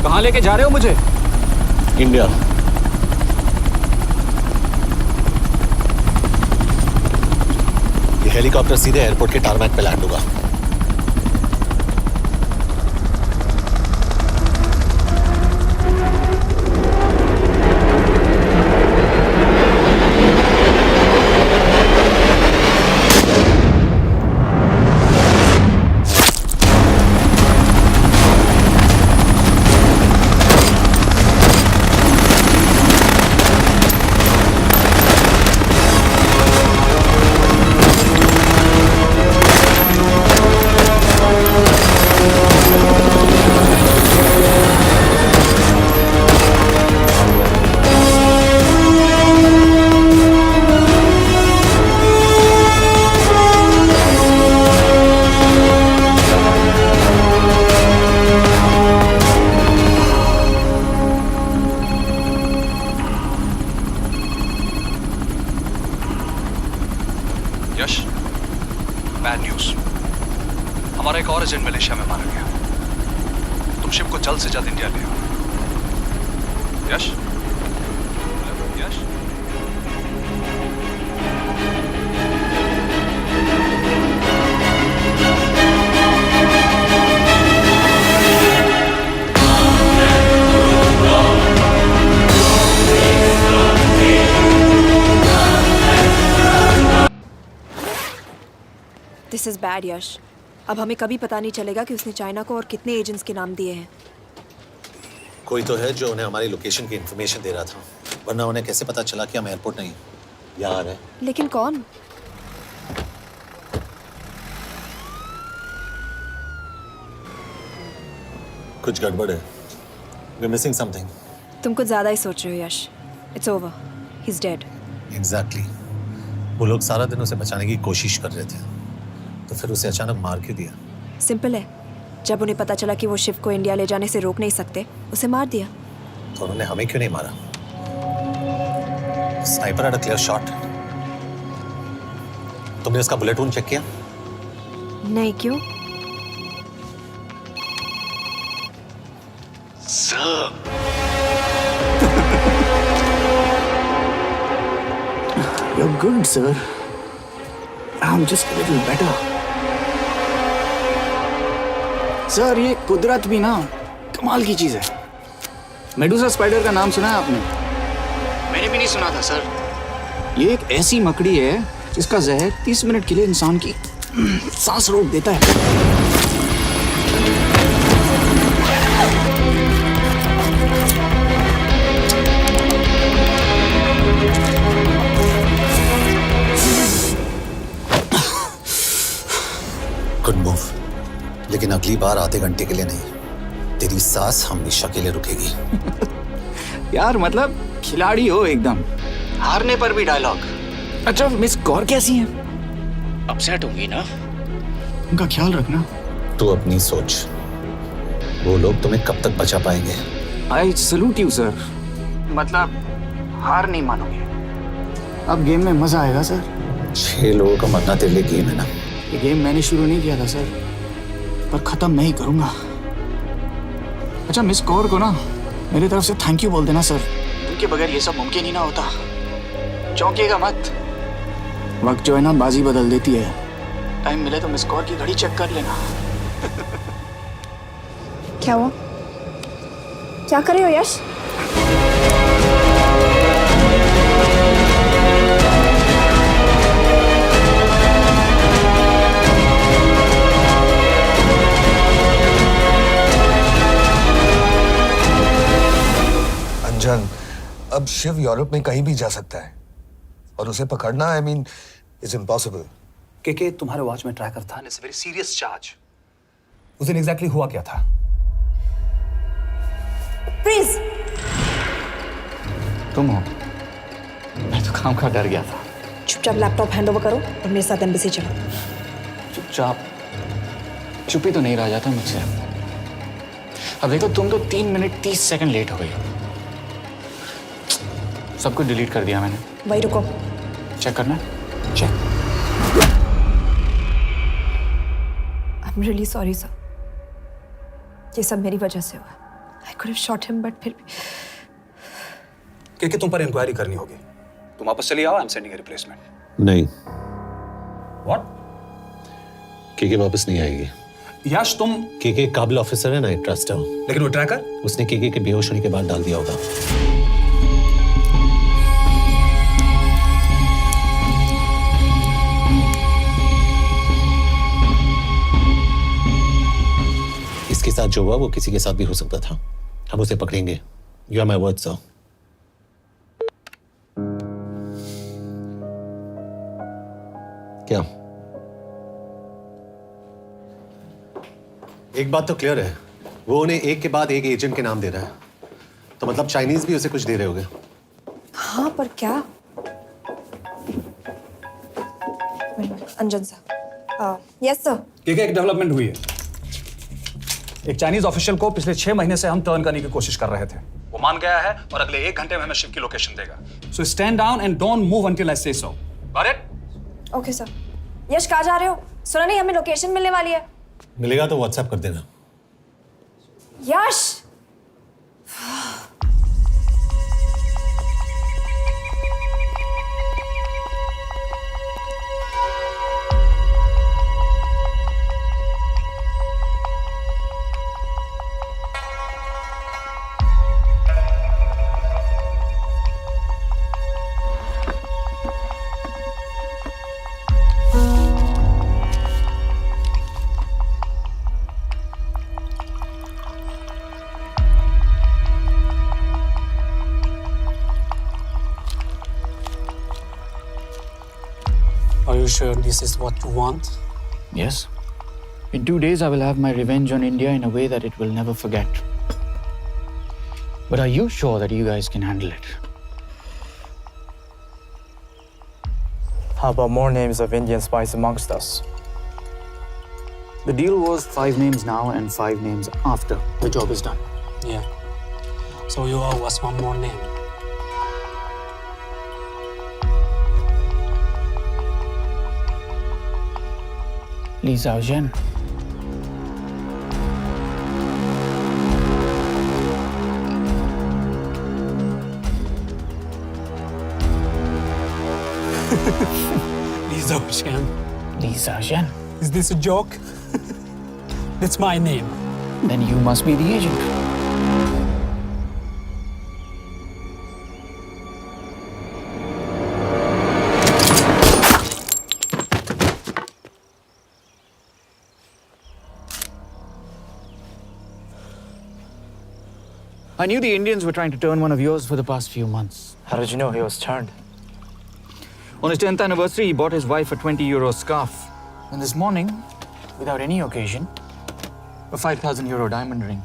S14: कहाँ लेके जा रहे हो मुझे?
S1: इंडिया। ये हेलीकॉप्टर सीधे एयरपोर्ट के टारमैक पे लैंड होगा।
S10: को जल्द से जल्द इंडिया ले आओ। यश, यश,
S12: दिस इज बैड यश। अब हमें कभी पता नहीं चलेगा कि उसने चाइना को और कितने एजेंट्स के नाम दिए हैं।
S1: कोई तो है जो उन्हें हमारी लोकेशन की इन्फॉर्मेशन दे रहा था, वरना उन्हें कैसे पता चला कि हम एयरपोर्ट नहीं यहाँ आ रहे हैं?
S12: लेकिन कौन?
S1: कुछ गड़बड़ है। We're missing something.
S12: तुम कुछ ज्यादा ही सोच रहे हो Yash. It's over, he is dead.
S1: Exactly. वो लोग सारा दिन उसे बचाने की कोशिश कर रहे थे, तो फिर उसे अचानक मार क्यों दिया?
S12: सिंपल है, जब उन्हें पता चला कि वो शिव को इंडिया ले जाने से रोक नहीं सकते, उसे मार दिया।
S1: तो उन्होंने हमें क्यों नहीं मारा? Sniper had a clear shot. तुमने उसका बुलेट वूंड चेक किया?
S12: नहीं, क्यों?
S8: You're good, sir. I'm just a little better. Sir, ये कुदरत भी ना कमाल की चीज है। मेडुसा स्पाइडर का नाम सुना है आपने? मैंने भी नहीं सुना था सर। ये एक ऐसी मकड़ी है जिसका जहर 30 मिनट के लिए इंसान की सांस रोक देता है।
S1: गुड मूव, लेकिन अगली बार आधे घंटे के लिए नहीं, तेरी सांस हमेशा के लिए रुकेगी।
S8: यार मतलब खिलाड़ी हो एकदम, हारने पर भी डायलॉग। अच्छा, मिस कौर कैसी हैं? अपसेट होंगी ना? उनका ख्याल रखना।
S1: तू अपनी सोच, वो लोग तुम्हें कब तक बचा पाएंगे?
S8: I salute you sir. मतलब हार नहीं मानोगे। अब गेम में मजा आएगा सर।
S1: 6 लोगों का मरना तेरे लिए गेम है ना?
S8: ये गेम मैंने शुरू नहीं किया था सर, पर खत्म नहीं करूंगा। अच्छा, मिस कौर को ना मेरी तरफ से थैंक यू बोल देना सर। उनके बगैर ये सब मुमकिन ही ना होता। चौंकिएगा मत, वक्त जो है ना बाजी बदल देती है। टाइम मिले तो मिस कौर की घड़ी चेक कर लेना।
S12: क्या हुआ? क्या कर रहे हो यश?
S7: अंजन, अब शिव यूरोप में कहीं भी जा सकता है और उसे पकड़ना, आई मीन, इज इम्पॉसिबल।
S10: के तुम्हारे वॉच में ट्रैकर था, इट्स वेरी सीरियस चार्ज। उस दिन एग्जैक्टली हुआ क्या था?
S12: प्लीज।
S8: तुम हो? मैं तो काम का डर गया था।
S12: चुपचाप लैपटॉप हैंड ओवर करो और मेरे साथ एम्बेसी चलो।
S8: चुपचाप? चुप ही तो नहीं रहा जाता मुझसे। अब देखो, तुम तो 3 मिनट 30 सेकंड लेट हो गई। सब कुछ डिलीट कर दिया मैंने।
S12: वही रुको,
S8: चेक करना? Check.
S12: I am really sorry sir, ये सब मेरी वजह से हुआ। I could have shot him, but फिर भी।
S10: के तुम पर इंक्वायरी करनी होगी। तुम वापस चली आओ, I am sending a replacement.
S1: नहीं।
S10: व्हाट?
S1: के वापस नहीं आएगी।
S10: यश, तुम
S1: के काबिल ऑफिसर है ना, आई ट्रस्ट है।
S10: लेकिन वो ट्रैकर
S1: उसने के बेहोश होने के बाद डाल दिया होगा। इसके साथ जो हुआ वो किसी के साथ भी हो सकता था। हम उसे पकड़ेंगे। You are my word sir. क्या? एक बात तो क्लियर है, वो उन्हें एक के बाद एक एजेंट के नाम दे रहा है, तो मतलब चाइनीज भी उसे कुछ दे रहे होंगे।
S12: हाँ, पर क्या? अंजन सर। Yes sir.
S10: एक डेवलपमेंट हुई है। एक चाइनीज ऑफिशियल को पिछले 6 महीने से हम टर्न करने की कोशिश कर रहे थे। वो मान गया है और अगले 1 घंटे में हमें शिव की लोकेशन देगा। So stand down and don't move until I say so. Got it?
S12: Okay sir. Yash, कहाँ जा रहे हो? सुना नहीं हमें लोकेशन मिलने वाली है।
S1: मिलेगा तो व्हाट्सएप कर देना।
S12: यश
S15: Are you sure this is what you want?
S13: Yes. In 2 days, I will have my revenge on India in a way that it will never forget. But are you sure that you guys can handle it?
S15: How about more names of Indian spies amongst us?
S13: The deal was 5 names now and 5 names after the job is done.
S15: Yeah. So you owe us one more name.
S13: Li Xiaozhen.
S15: Li Xiaozhen.
S13: Li Xiaozhen.
S15: Is this a joke? That's my name.
S13: Then you must be the agent. I knew the Indians were trying to turn one of yours for the past few months.
S15: How did you know he was turned?
S13: On his 10th anniversary, he bought his wife a 20 € scarf. And this morning, without any occasion, a 5,000 € diamond ring.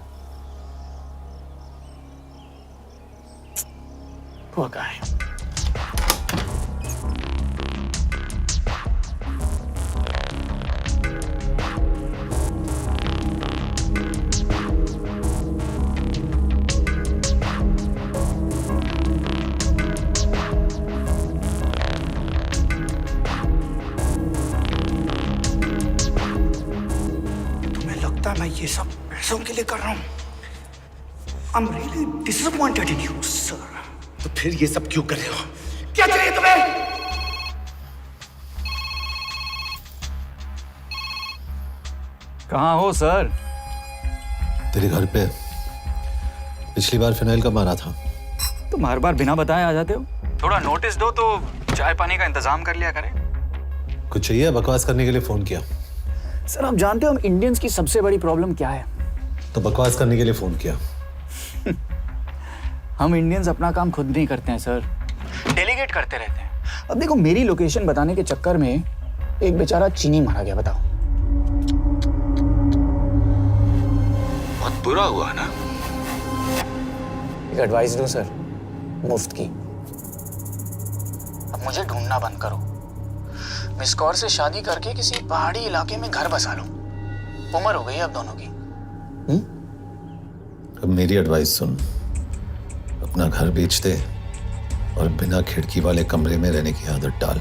S13: Poor guy.
S8: मैं ये सब पैसों के लिए कर रहा हूँ। I'm really disappointed in you, sir. तो फिर ये सब क्यों कर रहे हो? क्या चाहिए तुम्हें?
S13: कहाँ हो सर?
S1: तेरे घर पे पिछली बार फिनाइल कब मारा था?
S13: तुम हर बार बिना बताए आ जाते हो। थोड़ा नोटिस दो तो चाय पानी का इंतजाम कर लिया करें।
S1: कुछ चाहिए? बकवास करने के लिए फोन किया।
S13: सर आप जानते हो हम इंडियंस की सबसे बड़ी प्रॉब्लम क्या है?
S1: तो बकवास करने के लिए फोन किया।
S13: हम इंडियंस अपना काम खुद नहीं करते हैं सर, डेलीगेट करते रहते हैं। अब देखो मेरी लोकेशन बताने के चक्कर में एक बेचारा चीनी मारा गया, बताओ।
S14: बहुत बुरा हुआ ना?
S13: एक एडवाइस दूं सर, मुफ्त की। अब मुझे ढूंढना बंद करो। मिस कौर से शादी करके किसी पहाड़ी इलाके में घर बसा लो। उम्र हो गई अब दोनों की।
S1: अब मेरी एडवाइस सुन, अपना घर बेच दे और बिना खिड़की वाले कमरे में रहने की आदत डाल।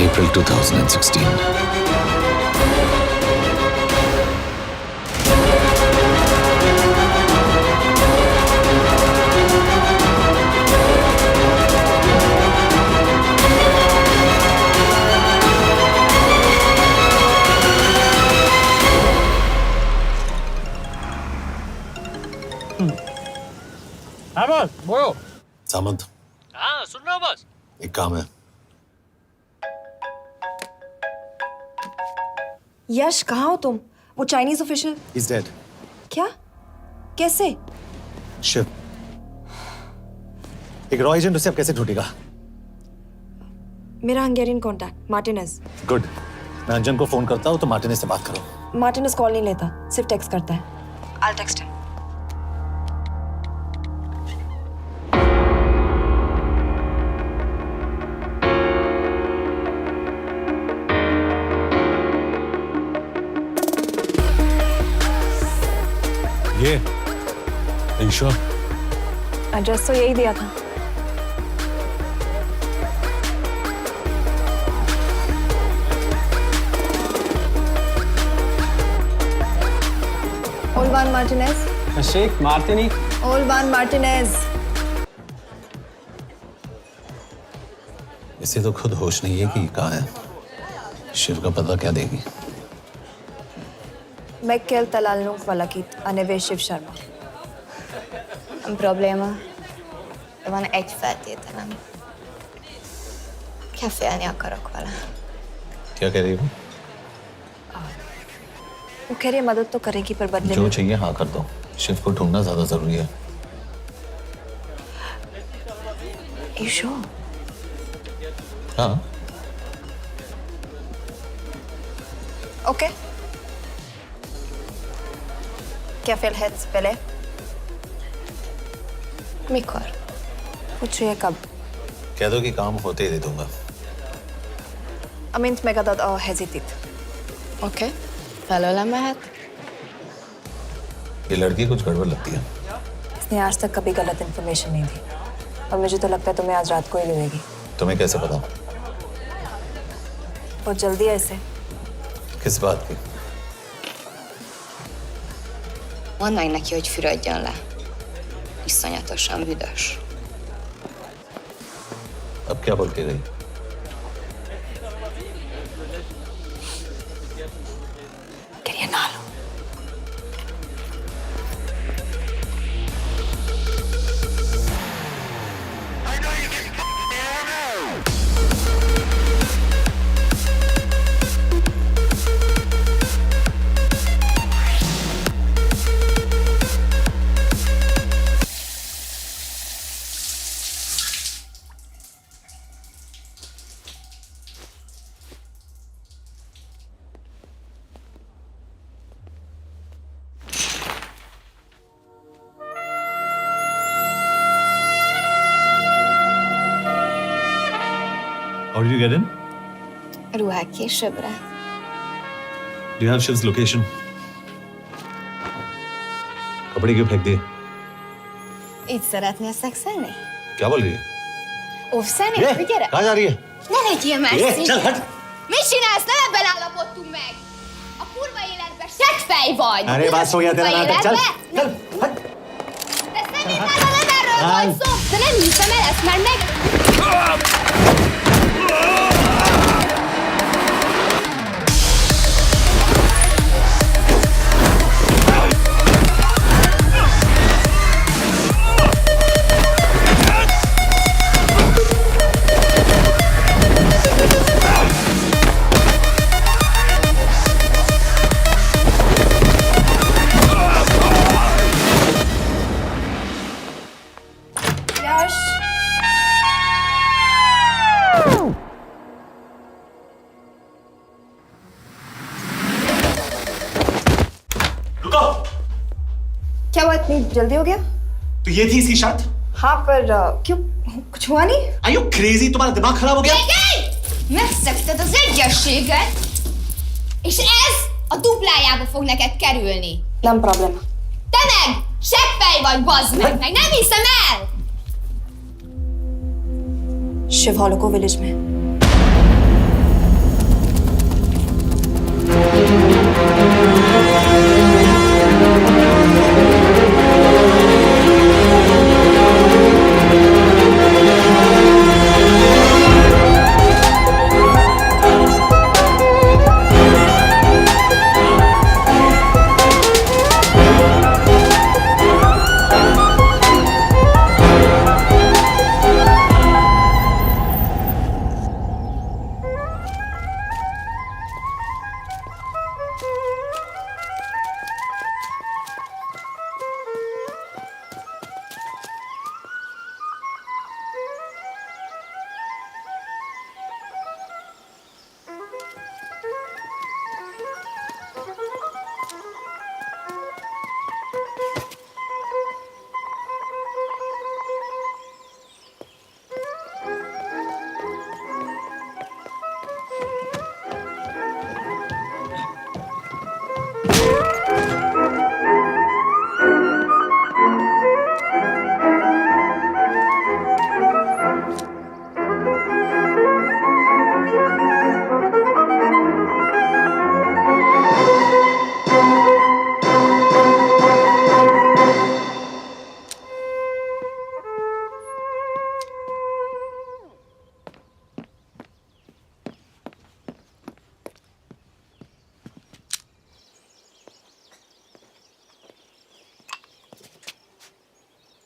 S1: April 2016.
S3: हाँ बॉस बोलो।
S1: सामंत,
S3: हाँ सुन रहा हूँ बॉस।
S1: एक काम है।
S12: यश कहाँ हो तुम? वो चाइनीज ऑफिशियल
S1: He's dead.
S12: क्या? कैसे?
S1: शिव, एक रॉ एजेंट उसे अब कैसे ढूंढेगा?
S12: मेरा हंगेरियन कॉन्टैक्ट मार्टिनेज।
S1: गुड, मैं अंजन को फोन करता हूँ तो मार्टिनेज से बात करो।
S12: मार्टिनेज कॉल नहीं लेता, सिर्फ टेक्स्ट करता है। I'll text him.
S1: ये sure?
S12: एड्रेस तो यही दिया था। Olvan Martinez.
S15: Sheikh Martini.
S12: Olvan Martinez.
S1: इसे तो खुद होश नहीं है कि कहाँ है। शिव का पता क्या देगी?
S12: Mekkel talalnunk valakit, a neve Shiv Sharma.
S16: Nem probléma. De van egy feltételem. Kefélni akarok vele.
S1: क्या कह रही हो?
S12: वो कह रही है मदद तो करेगी पर बदले
S1: जो
S12: में।
S1: चाहिए हाँ कर दो। शिव को ढूंढना ज्यादा जरूरी है।
S12: You sure?
S1: हाँ।
S12: Okay. क्या félhetsz vele?
S16: Mikor?
S12: पूछ रही है कब?
S1: कह दो कि काम होते ही दे दूंगा।
S12: Amint megadod a hezitit.
S16: Oké. Felőlem mehet?
S1: ये लड़की कुछ गड़बड़ लगती है।
S12: इसने आज तक कभी गलत इन्फॉर्मेशन नहीं दी और मुझे तो लगता है तुम्हें आज रात को ही मिलेगी।
S1: तुम्हें कैसे पता?
S12: बहुत जल्दी है इसे।
S1: किस बात की?
S16: Mondd meg neki, hogy fürödjön le. Iszonyatosan büdös.
S1: अब क्या बोल के गई?
S12: Quería nalo.
S1: How did you get in?
S16: Ruhák későbbre.
S1: Do you have Shiv's location? कपड़े क्यों फेंक दिए?
S16: Így szeretnél szexelni?
S1: क्या बोल रही है?
S16: Óvszerni?
S1: ये,
S16: Gyere!
S1: कहाँ जा रही है?
S16: Ne legyél már
S1: ये,
S16: szín!
S1: चल हट!
S16: Mit csinálsz? Nem ebben állapodtunk meg! A kurva életben seggfej vagy!
S1: अरे बात हो गया तेरा नाटक, चल! चल हट!
S16: De szerintem nem erről van szó! De nem hiszem el ezt, mert meg...
S12: यश!
S10: रुको!
S12: क्या हुआ इतनी जल्दी हो गया?
S10: तो ये थी इसकी शर्त?
S12: हाँ पर क्यों कुछ हुआ नहीं?
S10: Are you crazy? तुम्हारा दिमाग खराब हो गया?
S16: Megszegted az egyességet, és ez a duplájába fog neked kerülni.
S12: Nem probléma.
S16: Te meg seggfej vagy, bazd meg nem hiszem el!
S12: Shiv Holloko village में।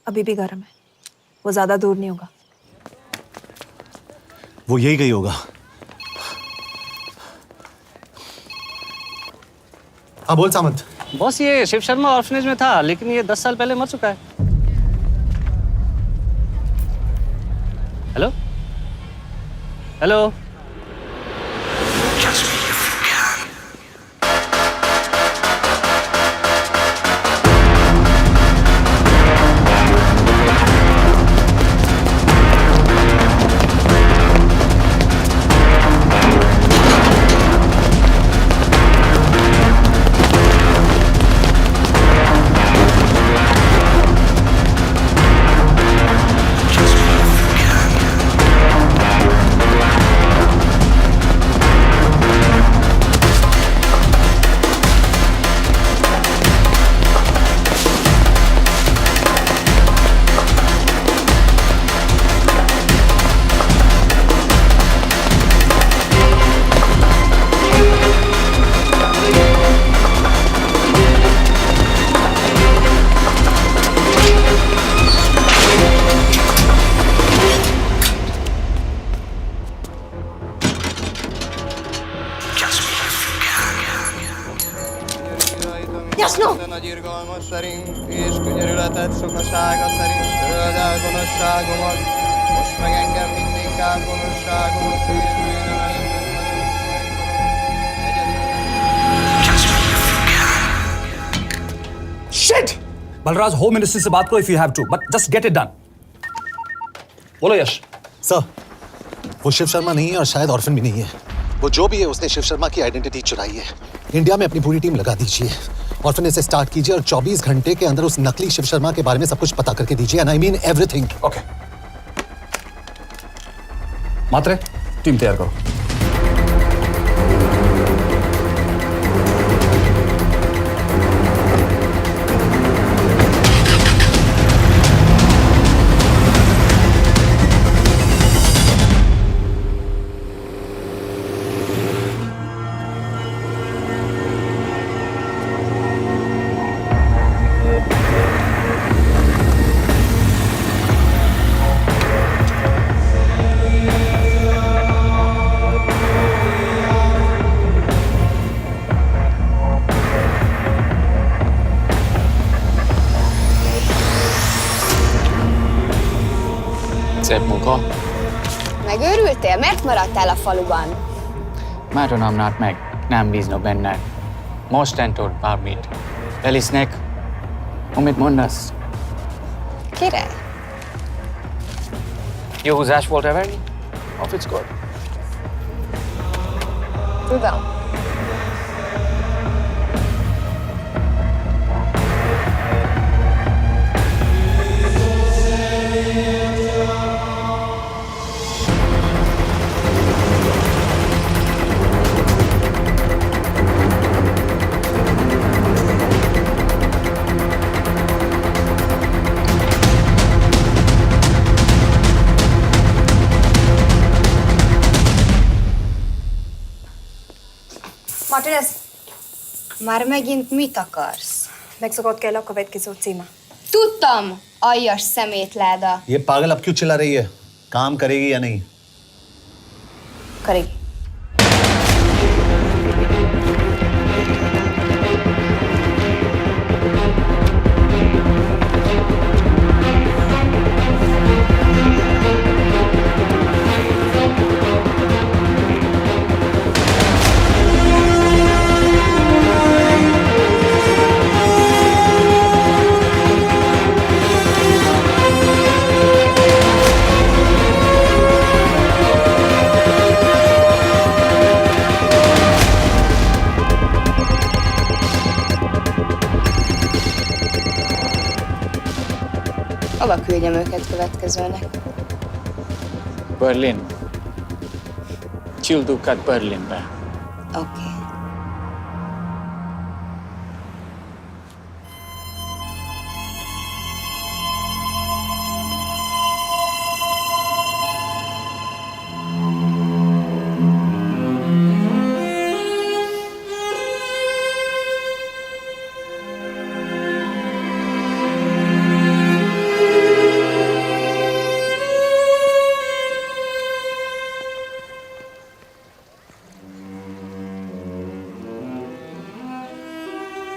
S12: अभी भी गर्म है, वो ज्यादा दूर नहीं होगा।
S1: वो यही गई होगा। हाँ बोल सामंत।
S17: बॉस ये शिव शर्मा ऑर्फनेज में था, लेकिन ये 10 साल पहले मर चुका है। Hello hello.
S12: Jasno!
S18: Nagyirgalmas szerint és könyörületet sokasága szerint töröld el gonoszságomat, most meg engem mindinkább gonoszságomat
S10: Shit! Balraj home ministry से बात करो if you have to, but just get it done. बोलो यश।
S1: सर, वो शिव शर्मा नहीं है और शायद ऑर्फन भी नहीं है। वो जो भी है उसने शिव शर्मा की आइडेंटिटी चुराई है। इंडिया में अपनी पूरी टीम लगा दीजिए, ऑर्फनेज से स्टार्ट कीजिए और 24 घंटे के अंदर उस नकली शिव शर्मा के बारे में सब कुछ पता करके दीजिए। And I mean everything.
S10: Okay. Matre, team तैयार करो।
S13: Szép munka.
S16: Megőrültél? Miért maradtál a faluban?
S13: Mátonám nát meg, nem bíznak benned. Mostantól bármit. Elisznek, amit mondasz.
S16: Király.
S13: Jó húzás volt-e verni? A fickót?
S16: Tudom.
S12: Martinez,
S16: Már megint mit akarsz?
S12: megszokott kell a következő címe.
S16: Tudtam, aljas szemétláda.
S1: ये पागल अब क्यों चिल्ला रही है? काम करेगी या नहीं?
S12: करेगी।
S16: Hova küldjem őket következőnek?
S13: Berlin. Küldőket Berlinbe.
S16: Oké.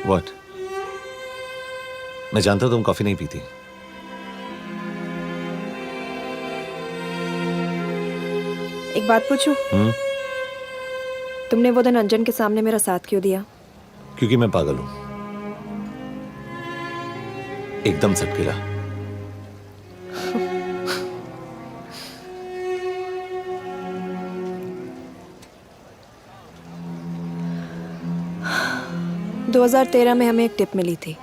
S9: What? मैं जानता हूं तुम कॉफी नहीं पीती।
S12: एक बात पूछूं? तुमने वो दिन अंजन के सामने मेरा साथ क्यों दिया?
S9: क्योंकि मैं पागल हूं, एकदम सटकेला।
S12: – 2013 में हमें एक टिप मिली थी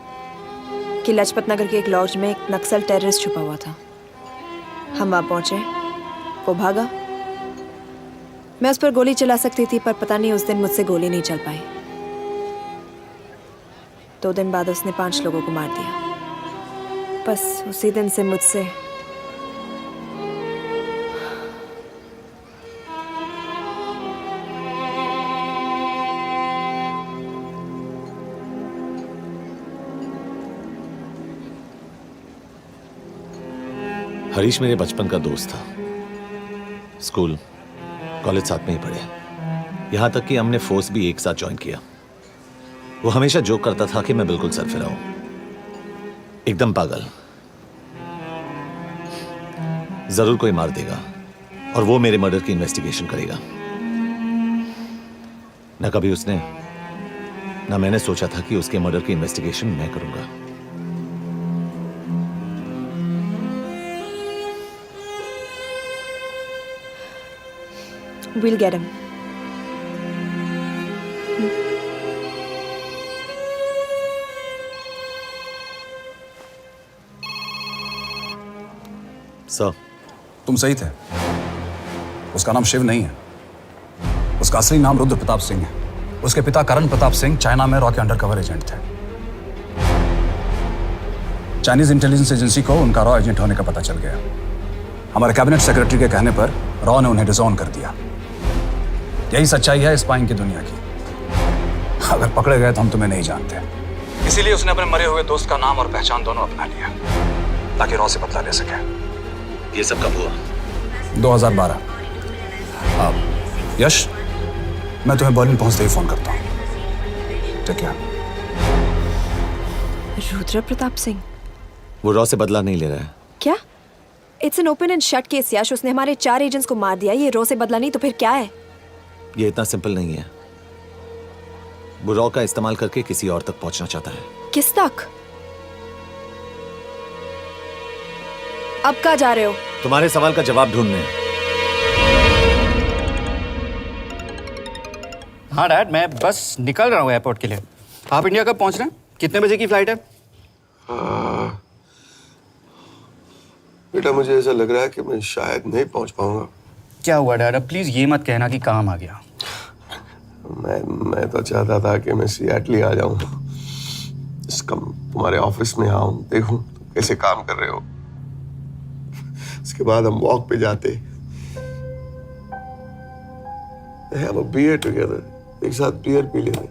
S12: कि लाजपत नगर के एक लॉज में एक नक्सल टेररिस्ट छुपा हुआ था। हम वहां पहुंचे, वो भागा। मैं उस पर गोली चला सकती थी, पर पता नहीं उस दिन मुझसे गोली नहीं चल पाई। 2 दिन बाद उसने 5 लोगों को मार दिया। बस उसी दिन से मुझसे
S9: हरीश मेरे बचपन का दोस्त था। स्कूल कॉलेज साथ में ही पढ़े, यहां तक कि हमने फोर्स भी एक साथ ज्वाइन किया। वो हमेशा जोक करता था कि मैं बिल्कुल सरफिरा हूं, एकदम पागल। जरूर कोई मार देगा और वो मेरे मर्डर की इन्वेस्टिगेशन करेगा। ना कभी उसने, ना मैंने सोचा था कि उसके मर्डर की इन्वेस्टिगेशन मैं करूंगा।
S12: We'll get him.
S9: सर,
S10: तुम सही थे। उसका नाम शिव नहीं है, उसका असली नाम रुद्र प्रताप सिंह है। उसके पिता करण प्रताप सिंह चाइना में रॉ के अंडरकवर एजेंट थे। चाइनीज इंटेलिजेंस एजेंसी को उनका रॉ एजेंट होने का पता चल गया। हमारे कैबिनेट सेक्रेटरी के कहने पर रॉ ने उन्हें डिसऑन कर दिया। यही सच्चाई है स्पाइंग की दुनिया की। अगर पकड़े गए तो हम तुम्हें नहीं जानते, इसीलिए उसने अपने मरे हुए दोस्त का नाम और पहचान दोनों अपना लिया ताकि रॉ से बदला ले सके।
S9: ये सब कब हुआ?
S10: 2012। अब यश, मैं तुम्हें बर्लिन पहुंचते ही फोन करता हूँ। ठीक है।
S12: रुद्र प्रताप सिंह
S9: वो रॉ से बदला नहीं ले रहा है।
S12: क्या? It's an open and shut case Yash. उसने हमारे 4 एजेंट्स को मार दिया। ये रॉ से बदला नहीं तो फिर क्या है?
S9: ये इतना सिंपल नहीं है। वो रॉ का इस्तेमाल करके किसी और तक पहुंचना चाहता है।
S12: किस तक? अब कहाँ जा रहे हो?
S9: तुम्हारे सवाल का जवाब ढूंढने।
S13: हाँ डैड, मैं बस निकल रहा हूँ एयरपोर्ट के लिए। आप इंडिया कब पहुंच रहे हैं? कितने बजे की फ्लाइट है?
S7: बेटा, मुझे ऐसा लग रहा है कि मैं शायद नहीं पहुंच पाऊंगा।
S13: क्या हुआ डैड? अब प्लीज ये मत कहना कि काम आ गया।
S7: मैं तो चाहता था कि मैं सियाटल ही आ जाऊं, तुम्हारे ऑफिस में आऊं, देखूं तुम कैसे काम कर रहे हो। उसके बाद हम वॉक पे जाते, have a beer together, एक साथ बियर पी लेते।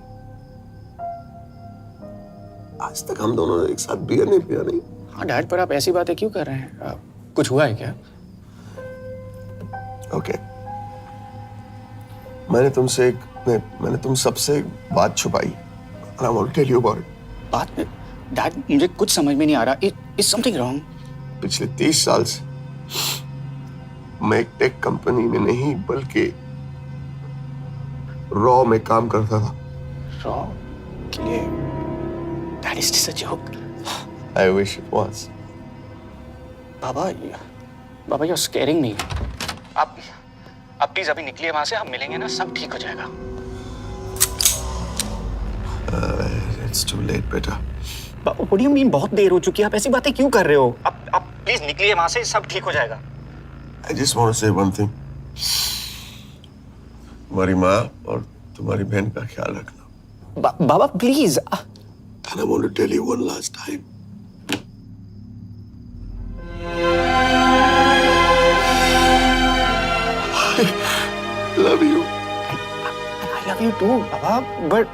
S7: आज तक हम दोनों ने एक साथ बियर नहीं पिया। नहीं।
S13: हाँ डैड, पर आप ऐसी बातें क्यों कर रहे हैं? कुछ हुआ है क्या?
S7: ओके, मैंने तुम सबसे एक बात छुपाई। I want to tell you about it.
S13: बात में डैड, मुझे कुछ समझ में नहीं आ रहा। Is something wrong?
S7: पिछले 30 साल से मैं एक टेक कंपनी में नहीं बल्कि रॉ में काम करता था।
S13: रॉ के लिए? Dad, is this a joke?
S7: I wish it was.
S13: Baba, you're scaring me. आप प्लीज अभी निकलिए वहां से, हम मिलेंगे ना, सब ठीक हो जाएगा।
S7: It's too late, बेटा।
S13: What do you mean बहुत देर हो चुकी है? आप ऐसी बातें क्यों कर रहे हो? आप प्लीज निकलिए वहां से, सब ठीक हो जाएगा।
S7: I just want to say one thing. तुम्हारी माँ और तुम्हारी बहन का ख्याल रखना।
S13: बाबा please.
S7: And I want to tell you one last time. I love you.
S13: I love you too, Baba, but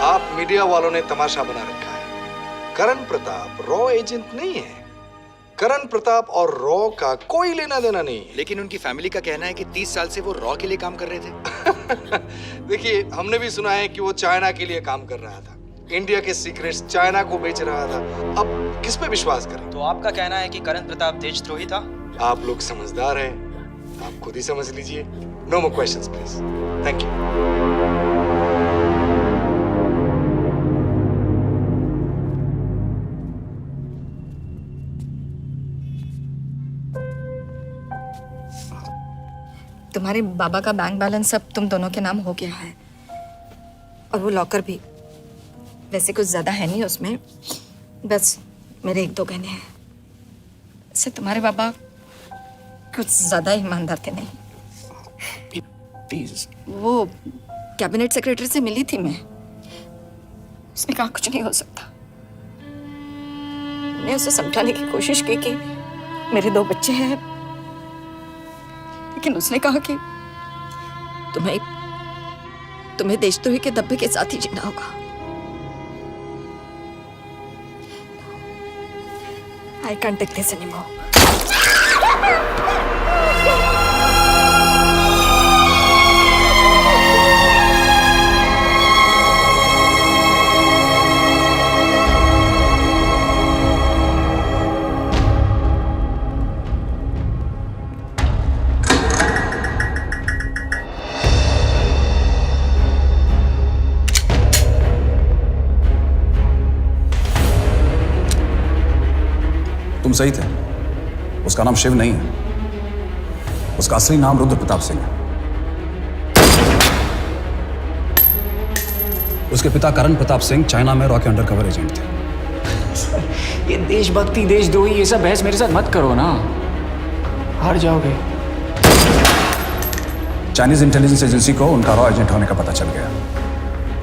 S19: आप मीडिया वालों ने तमाशा बना रखा है। करण प्रताप रॉ एजेंट नहीं है। करण प्रताप और रॉ का कोई लेना देना नहीं है।
S20: लेकिन उनकी फैमिली का कहना है कि 30 साल से वो रॉ के लिए काम कर रहे थे।
S19: देखिए, हमने भी सुना है कि वो चाइना के लिए काम कर रहा था, इंडिया के सीक्रेट्स चाइना को बेच रहा था। अब किस पे विश्वास करें?
S20: तो आपका कहना है कि करण प्रताप देशद्रोही था?
S19: आप लोग समझदार हैं, आप खुद ही समझ लीजिए। No more questions please. Thank you.
S12: तुम्हारे बाबा का बैंक बैलेंस अब तुम दोनों के नाम हो गया है, और वो लॉकर भी। वैसे कुछ ज्यादा है नहीं उसमें, बस मेरे 1-2 गहने हैं। वैसे तुम्हारे बाबा कुछ ज्यादा ईमानदार थे नहीं।
S8: प्लीज।
S12: वो कैबिनेट सेक्रेटरी से मिली थी मैं, उसने कहा कुछ नहीं हो सकता। मैंने उसे समझाने की कोशिश की कि मेरे 2 बच्चे हैं, लेकिन उसने कहा कि तुम्हें देशद्रोही के दब्बे के साथ ही जीना होगा। I can't take this anymore.
S10: तुम सही थे, उसका नाम शिव नहीं है, उसका असली नाम रुद्र प्रताप सिंह है। उसके पिता करण प्रताप सिंह चाइना में रॉ के अंडरकवर एजेंट थे।
S8: ये देशभक्ति देशद्रोही ये सब बहस मेरे साथ मत करो ना, हार जाओगे।
S10: चाइनीज इंटेलिजेंस एजेंसी को उनका रॉ एजेंट होने का पता चल गया।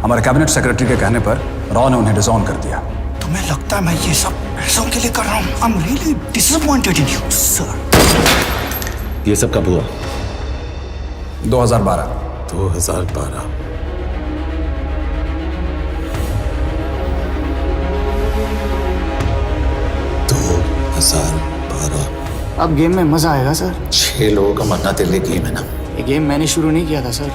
S10: हमारे कैबिनेट सेक्रेटरी के कहने पर रॉ ने उन्हें डिसऑन कर दिया।
S8: तुम्हें लगता है मैं ये सब पैसों के लिए कर रहा हूँ? I'm really disappointed in you, sir.
S9: ये सब कब हुआ?
S10: 2012।
S9: 2012।
S8: अब गेम में मजा आएगा सर।
S9: 6 लोगों का मरना तेरे लिए गेम है ना?
S8: ये गेम मैंने शुरू नहीं किया था सर।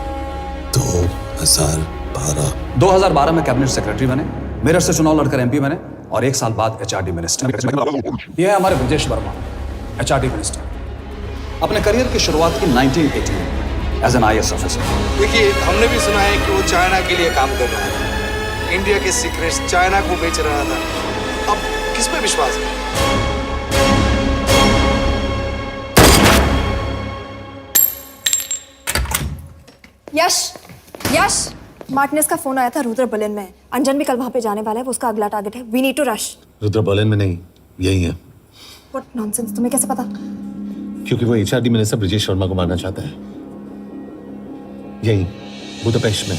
S10: 2012 में कैबिनेट सेक्रेटरी बने, मेरठ से चुनाव लड़कर एमपी बने, और 1 साल बाद एचआरडी मिनिस्टर। यह है हमारे ब्रजेश वर्मा, एचआरडी मिनिस्टर। अपने करियर की शुरुआत की 1980 में एज एन IAS ऑफिसर।
S19: देखिए, हमने भी सुना है कि वो चाइना के लिए काम कर रहा था, इंडिया के सीक्रेट्स चाइना को बेच रहा था। अब किस पे विश्वास करें?
S12: यश, मार्टिनेस का फोन आया था रुद्र बर्लिन में। अंजन भी कल वहां पे जाने वाला है, वो उसका अगला टारगेट है। We need to rush.
S9: Rudra Berlin में नहीं, यही है।
S12: व्हाट नॉनसेंस, तुम्हें कैसे पता?
S9: क्योंकि वो एचआरडी मिनिस्टर ब्रजेश शर्मा को मारना चाहता है, यही बुदापेस्ट में।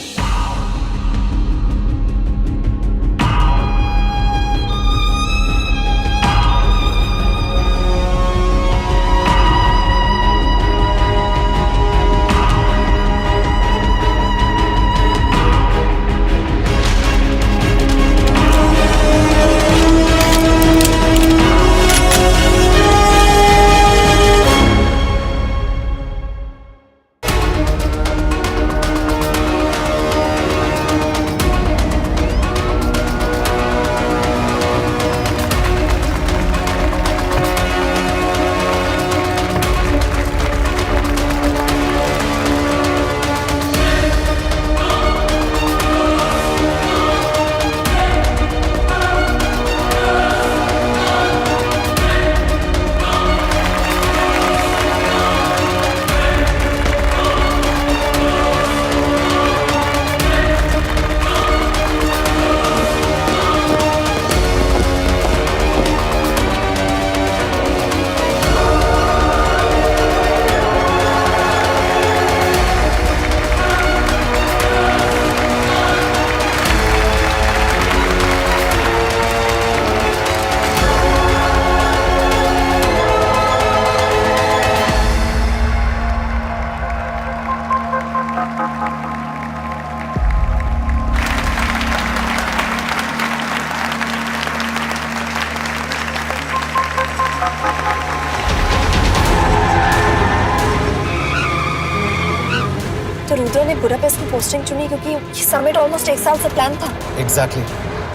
S12: बुडापेस्ट की पोस्टिंग चुनी क्योंकि ये समिट ऑलमोस्ट 1 साल से प्लान था।
S1: एग्जैक्टली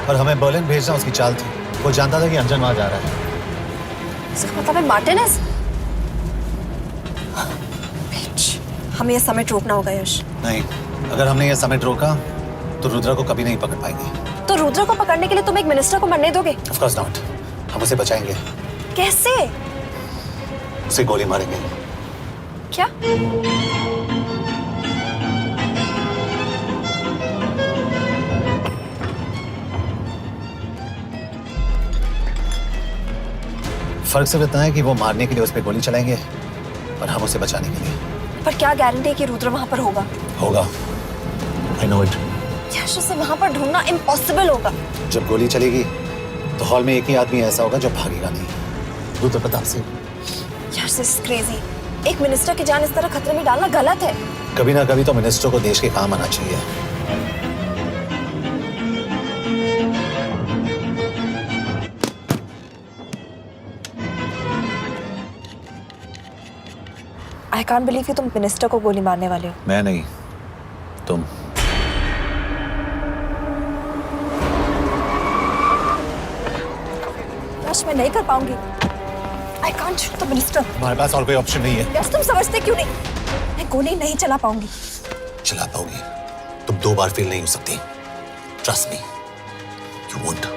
S1: और हमें बर्लिन भेजना उसकी चाल थी। वो जानता था कि अंजन वहां जा रहा है।
S12: इसका मतलब है मार्टिनेज। हमें ये समिट रोकना होगा यश।
S1: नहीं, अगर हमने ये समिट रोका तो रुद्रा को कभी नहीं पकड़ पाएंगे।
S12: तो रुद्रा को पकड़ने के लिए तुम एक मिनिस्टर को मरने दोगे?
S1: Of course not. हम उसे बचाएंगे।
S12: कैसे?
S1: उसे गोली मारेंगे।
S12: क्या?
S1: फर्क सिर्फ इतना है कि वो मारने के लिए उस पर गोली चलाएंगे और हम उसे बचाने के लिए।
S12: पर क्या गारंटी है कि रुद्र वहां पर होगा?
S1: होगा। I know it.
S12: यश, उसे वहां पर ढूंढना इम्पॉसिबल होगा।
S1: जब गोली चलेगी तो हॉल में एक ही आदमी ऐसा होगा जो भागेगा नहीं। रुद्र प्रताप सिंह।
S12: यश, दिस इज क्रेजी। एक मिनिस्टर की जान इस तरह खतरे में डालना गलत है।
S1: कभी ना कभी तो मिनिस्टर को देश के काम आना चाहिए।
S12: आई कांट बिलीव कि तुम मिनिस्टर को गोली मारने वाले हो।
S1: मैं नहीं, तुम।
S12: यश, मैं नहीं कर पाऊंगी। I can't shoot the minister.
S1: हमारे पास और कोई ऑप्शन नहीं है।
S12: यश, तुम समझते क्यों नहीं? मैं गोली नहीं चला पाऊंगी।
S1: चला पाओगी। तुम 2 बार फेल नहीं हो सकती। Trust me, you won't.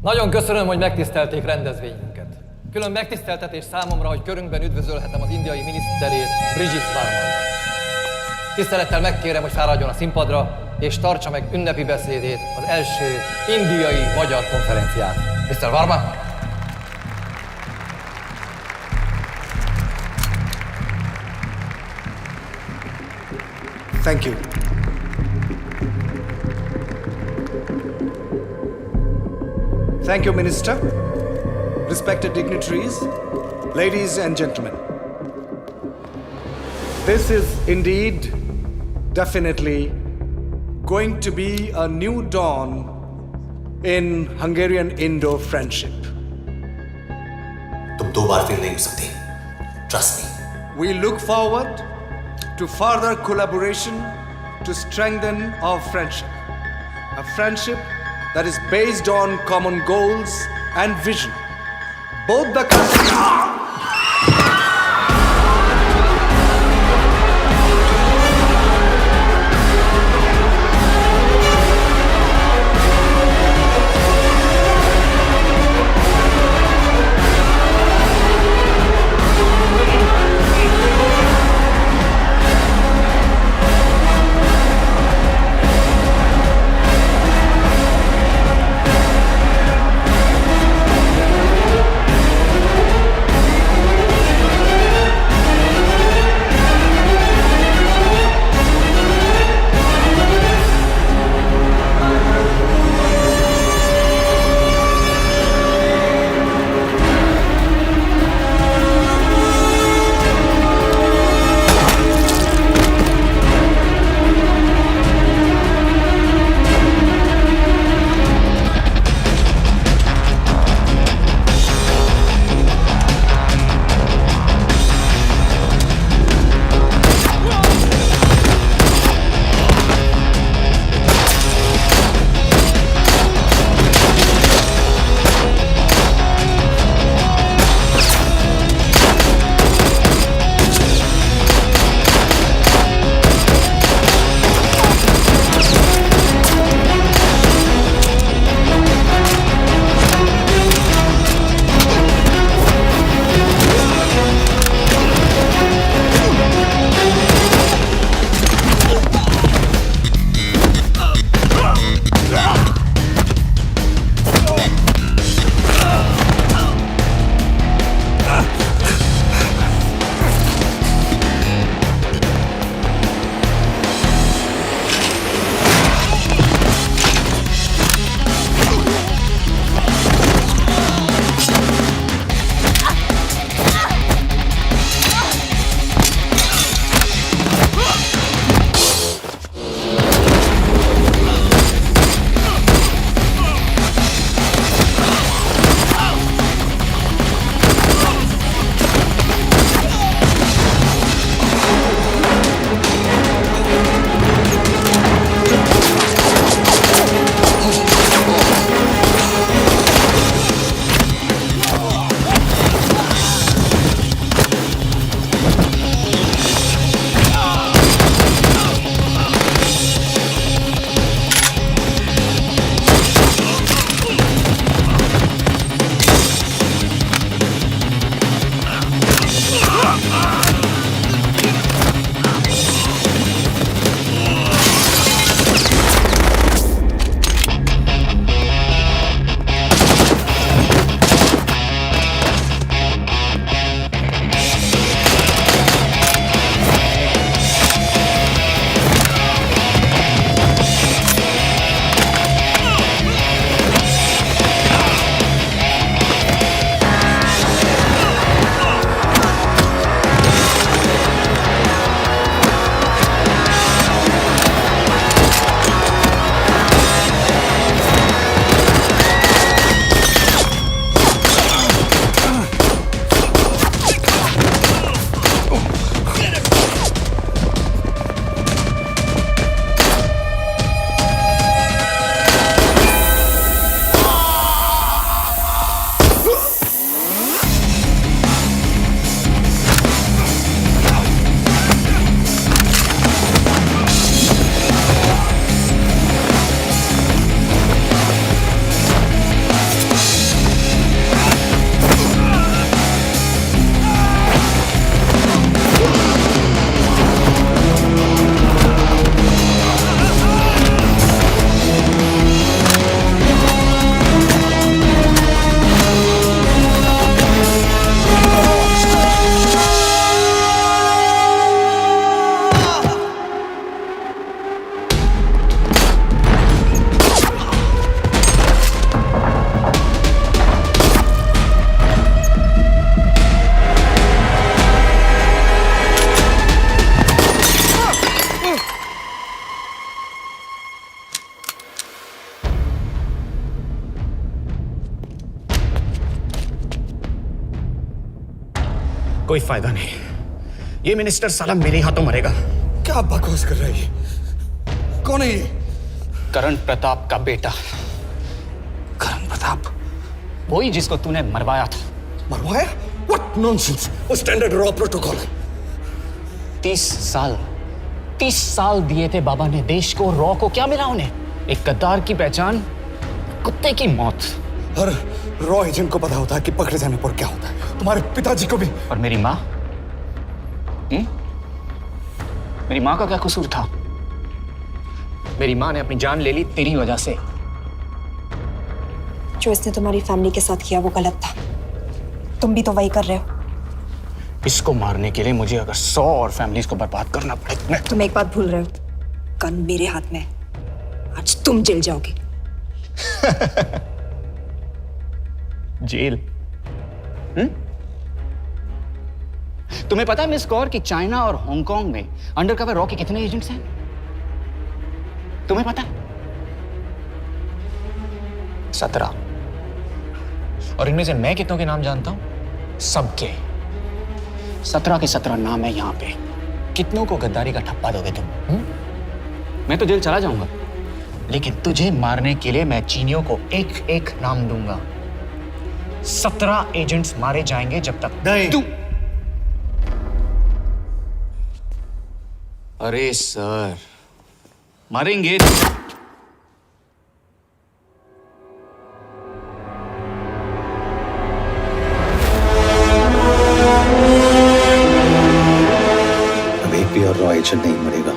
S21: Nagyon köszönöm, hogy megtisztelték rendezvényünket. Külön megtiszteltetés számomra, hogy körünkben üdvözölhetem az indiai miniszterét, Brigitte Varman. Tisztelettel megkérem, hogy fáradjon a színpadra, és tartsa meg ünnepi beszédét az első indiai-magyar konferenciát. Mr. Varman!
S19: Thank you. Thank you, Minister. Respected dignitaries, ladies and gentlemen. This is indeed, definitely, going to be a new dawn in Hungarian-Indo friendship.
S1: तुम 2 बार fail नहीं हो सकती। Trust me.
S19: We look forward to further collaboration to strengthen our friendship. A friendship that is based on common goals and vision. Both the countries...
S13: कोई फायदा नहीं। ये minister साला मेरे हाथों मरेगा।
S19: क्या बकवास कर रहा है ये? कौन है ये?
S13: करण प्रताप का बेटा।
S19: करण प्रताप?
S13: वही जिसको तूने मरवाया था।
S19: मरवाया? What nonsense! वो स्टैंडर्ड रॉ प्रोटोकॉल है।
S13: 30 साल दिए थे बाबा ने देश को। रॉ को क्या मिला उन्हें? एक गद्दार की पहचान, कुत्ते की मौत।
S19: हर रॉ एजेंट को पता होता है कि पकड़े जाने पर क्या होता है। तुम्हारे पिताजी को भी।
S13: और मेरी माँ? मेरी माँ का क्या कसूर था? मेरी माँ ने अपनी जान ले ली तेरी वजह से।
S12: जो इसने तुम्हारी फैमिली के साथ किया वो गलत था। तुम भी तो वही कर रहे हो।
S13: इसको मारने के लिए मुझे अगर 100 और फैमिलीज को बर्बाद करना पड़े।
S12: तुम एक बात भूल रहे हो, गन मेरे हाथ में। आज तुम जेल जाओगे।
S13: जेल? तुम्हें पता है मिस कौर कि चाइना और हांगकांग में अंडरकवर रॉ के कितने एजेंट्स हैं? तुम्हें पता है? 17। और इनमें से मैं कितनों के नाम जानता हूं? सबके। 17 के 17 नाम है यहां पे। कितनों को गद्दारी का ठप्पा दोगे तुम? मैं तो जेल चला जाऊंगा, लेकिन तुझे मारने के लिए मैं चीनियों को एक एक नाम दूंगा। 17 एजेंट्स मारे जाएंगे जब तक तू। अरे सर, मारेंगे।
S1: अब एक भी और रॉ एजेंट नहीं मरेगा।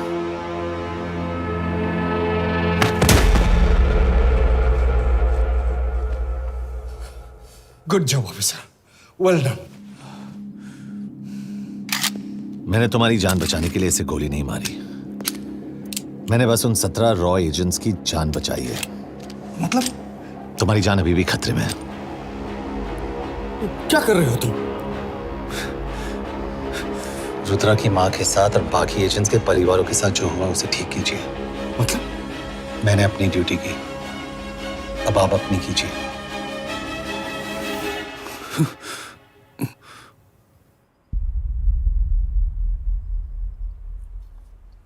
S19: Good job officer, well done.
S9: मैंने तुम्हारी जान बचाने के लिए इसे गोली नहीं मारी। मैंने बस उन 17 रॉ एजेंट्स की जान बचाई है।
S19: मतलब?
S9: तुम्हारी जान अभी भी खतरे में है।
S19: क्या कर रहे हो तुम?
S1: रुद्रा की माँ के साथ और बाकी एजेंट्स के परिवारों के साथ जो हुआ उसे ठीक कीजिए।
S19: मतलब?
S1: मैंने अपनी ड्यूटी की, अब आप अपनी कीजिए।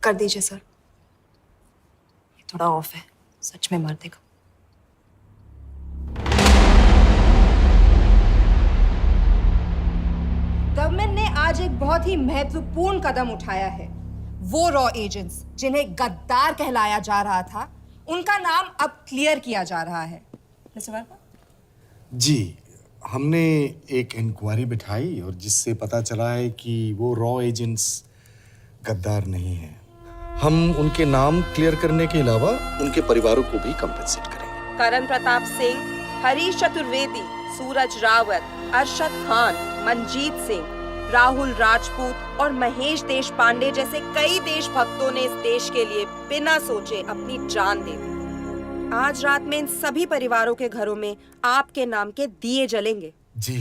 S12: कर दीजिए सर, ये थोड़ा ऑफ है, सच में मार देगा।
S6: गवर्नमेंट ने आज एक बहुत ही महत्वपूर्ण कदम उठाया है। वो रॉ एजेंट्स जिन्हें गद्दार कहलाया जा रहा था, उनका नाम अब क्लियर किया जा रहा है।
S4: जी, हमने एक इंक्वायरी बिठाई और जिससे पता चला है कि वो रॉ एजेंट्स गद्दार नहीं हैं। हम उनके नाम क्लियर करने के अलावा उनके परिवारों को भी कंपेंसेट करेंगे।
S22: करण प्रताप सिंह, हरीश चतुर्वेदी, सूरज रावत, अरशद खान, मनजीत सिंह, राहुल राजपूत और महेश देशपांडे जैसे कई देशभक्तों ने इस देश के लिए बिना सोचे अपनी जान दे दी। आज रात में इन सभी परिवारों के घरों में आपके नाम के दिए जलेंगे।
S4: जी,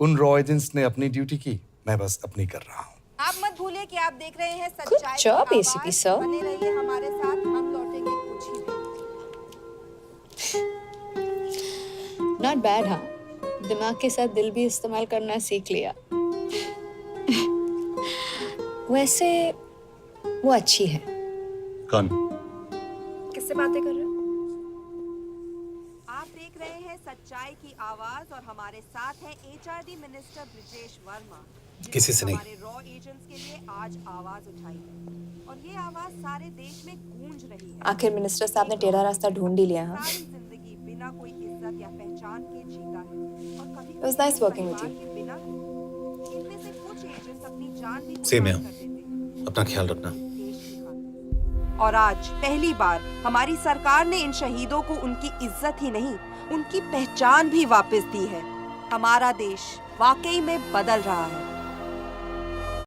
S4: उन रॉ एजेंट्स ने अपनी ड्यूटी की, मैं बस अपनी कर रहा हूँ।
S6: आप मत भूलिए कि आप देख रहे हैं सच्चाई की
S12: job,
S6: आवाज।
S12: ACP sir.
S6: बने रहिए हमारे साथ, हम लौटेंगे कुछ ही देर।
S23: Not bad. हाँ, दिमाग के साथ दिल भी इस्तेमाल करना सीख लिया।
S12: वैसे वो अच्छी है।
S1: कौन?
S12: किससे बातें कर रहे हो?
S22: आप देख रहे हैं सच्चाई की आवाज और हमारे साथ है HRD मिनिस्टर ब्रिजेश वर्मा।
S1: किसी से नहीं।
S22: हमारे रॉ एजेंट्स के लिए आज आवाज उठाई है और ये आवाज सारे देश में गूंज रही है।
S12: आखिर मिनिस्टर साहब ने टेढ़ा रास्ता ढूंढ ही लिया। हाँ,
S22: सारी जिंदगी बिना कोई इज्जत या पहचान के जीता है और कभी
S12: It was nice working with you.
S22: बिना इनमें से कुछ एजेंट्स अपनी जान भी
S1: सेम है।
S22: कुर्बान कर देते हैं।
S1: अपना ख्याल रखना।
S22: और आज पहली बार हमारी सरकार ने इन शहीदों को उनकी इज्जत ही नहीं, उनकी पहचान भी वापस दी है। हमारा देश वाकई में बदल रहा है।